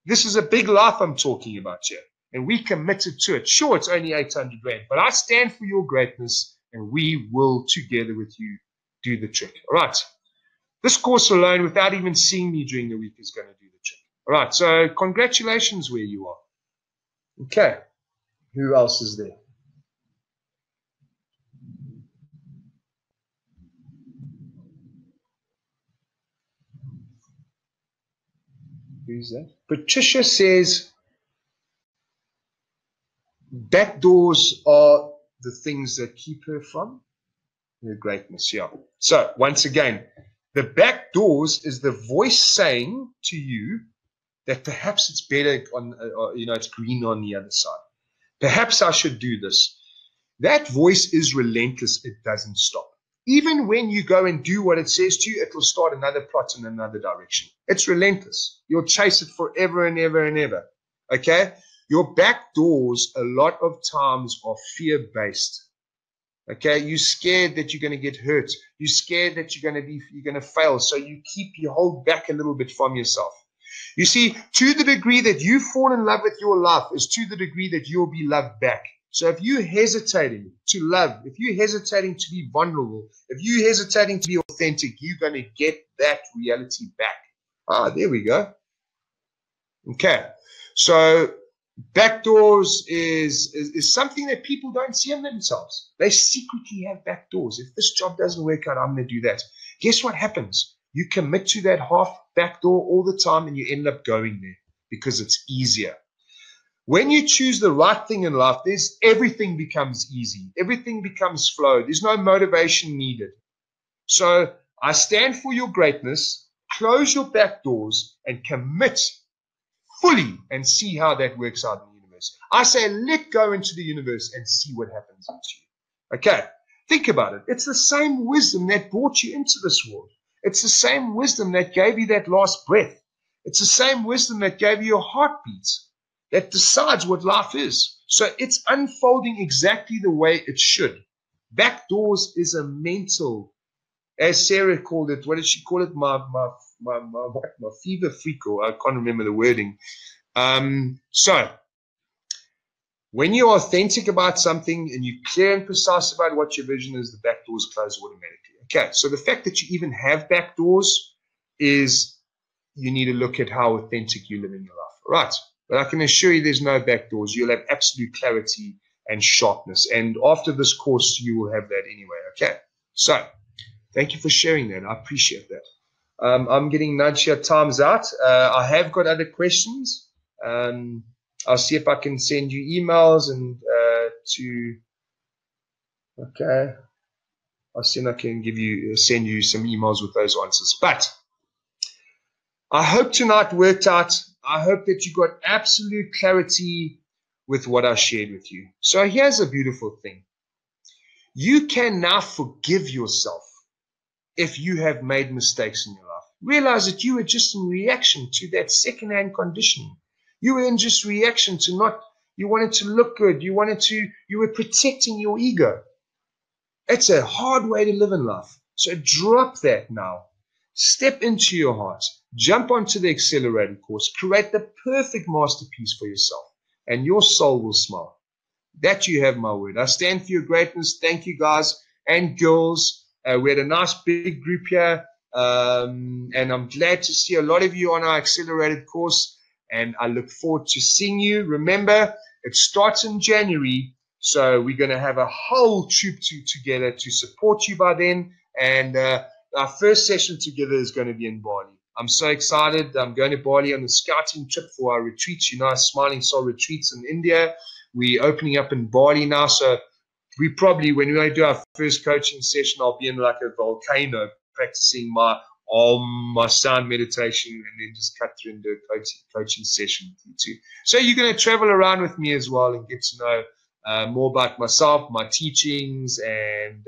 This is a big life I'm talking about here, and we committed to it. Sure, it's only 800 Rand, but I stand for your greatness, and we will, together with you, do the trick. All right? This course alone, without even seeing me during the week, is going to do the trick. All right, so congratulations where you are. Okay, who else is there? Who's that? Patricia says, back doors are the things that keep her from her greatness. Yeah. So once again, the back doors is the voice saying to you that perhaps it's better on, it's green on the other side. Perhaps I should do this. That voice is relentless. It doesn't stop. Even when you go and do what it says to you, it will start another plot in another direction. It's relentless. You'll chase it forever and ever and ever. Okay? Your back doors a lot of times are fear-based. Okay? You're scared that you're going to get hurt. You're scared that you're going to fail. So you hold back a little bit from yourself. You see, to the degree that you fall in love with your life is to the degree that you'll be loved back. So if you're hesitating to love, if you're hesitating to be vulnerable, if you're hesitating to be authentic, you're going to get that reality back. Ah, there we go. Okay. So back doors is something that people don't see in themselves. They secretly have back doors. If this job doesn't work out, I'm going to do that. Guess what happens? You commit to that half back door all the time, and you end up going there because it's easier. When you choose the right thing in life, everything becomes easy. Everything becomes flow. There's no motivation needed. So I stand for your greatness. Close your back doors and commit fully and see how that works out in the universe. I say let go into the universe and see what happens into you. Okay, think about it. It's the same wisdom that brought you into this world. It's the same wisdom that gave you that last breath. It's the same wisdom that gave you your heartbeat, that decides what life is. So it's unfolding exactly the way it should. Back doors is a mental as Sarah called it, what did she call it? My fever freak, or I can't remember the wording. So when you're authentic about something and you're clear and precise about what your vision is, the back doors close automatically. Okay, so the fact that you even have back doors is you need to look at how authentic you live in your life. All right, but I can assure you there's no back doors. You'll have absolute clarity and sharpness. And after this course, you will have that anyway. Okay, so thank you for sharing that. I appreciate that. I'm getting nudged here. Time's out. I have got other questions. I'll see if I can send you emails and okay. I'll see if I can send you some emails with those answers. But I hope tonight worked out. I hope that you got absolute clarity with what I shared with you. So here's a beautiful thing. You can now forgive yourself if you have made mistakes in your life. Realize that you were just in reaction to that secondhand conditioning. You were in just reaction to you wanted to look good. You were protecting your ego. It's a hard way to live in life. So drop that now. Step into your heart. Jump onto the accelerated course. Create the perfect masterpiece for yourself. And your soul will smile. That you have my word. I stand for your greatness. Thank you, guys and girls. We had a nice big group here. And I'm glad to see a lot of you on our accelerated course. And I look forward to seeing you. Remember, it starts in January. So we're going to have a whole troop together to support you by then. And our first session together is going to be in Bali. I'm so excited. I'm going to Bali on a scouting trip for our retreats. You know, our Smiling Soul retreats in India. We're opening up in Bali now. So we probably, when we do our first coaching session, I'll be in like a volcano practicing my sound meditation, and then just cut through into a coaching session with you too. So you're going to travel around with me as well and get to know more about myself, my teachings, and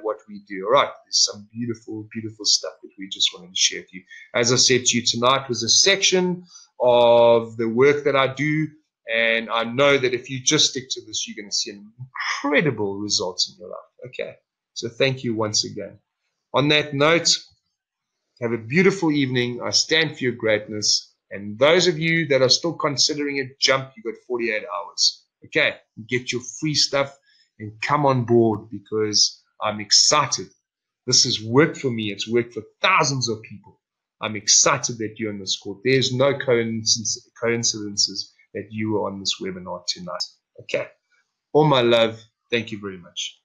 what we do. All right, there's some beautiful, beautiful stuff that we just wanted to share with you. As I said to you, tonight was a section of the work that I do, and I know that if you just stick to this, you're going to see incredible results in your life. Okay, so thank you once again. On that note, have a beautiful evening. I stand for your greatness. And those of you that are still considering it, jump. You got 48 hours. Okay, get your free stuff and come on board, because I'm excited. This has worked for me. It's worked for thousands of people. I'm excited that you're on this course. There's no coincidences that you are on this webinar tonight. Okay, all my love. Thank you very much.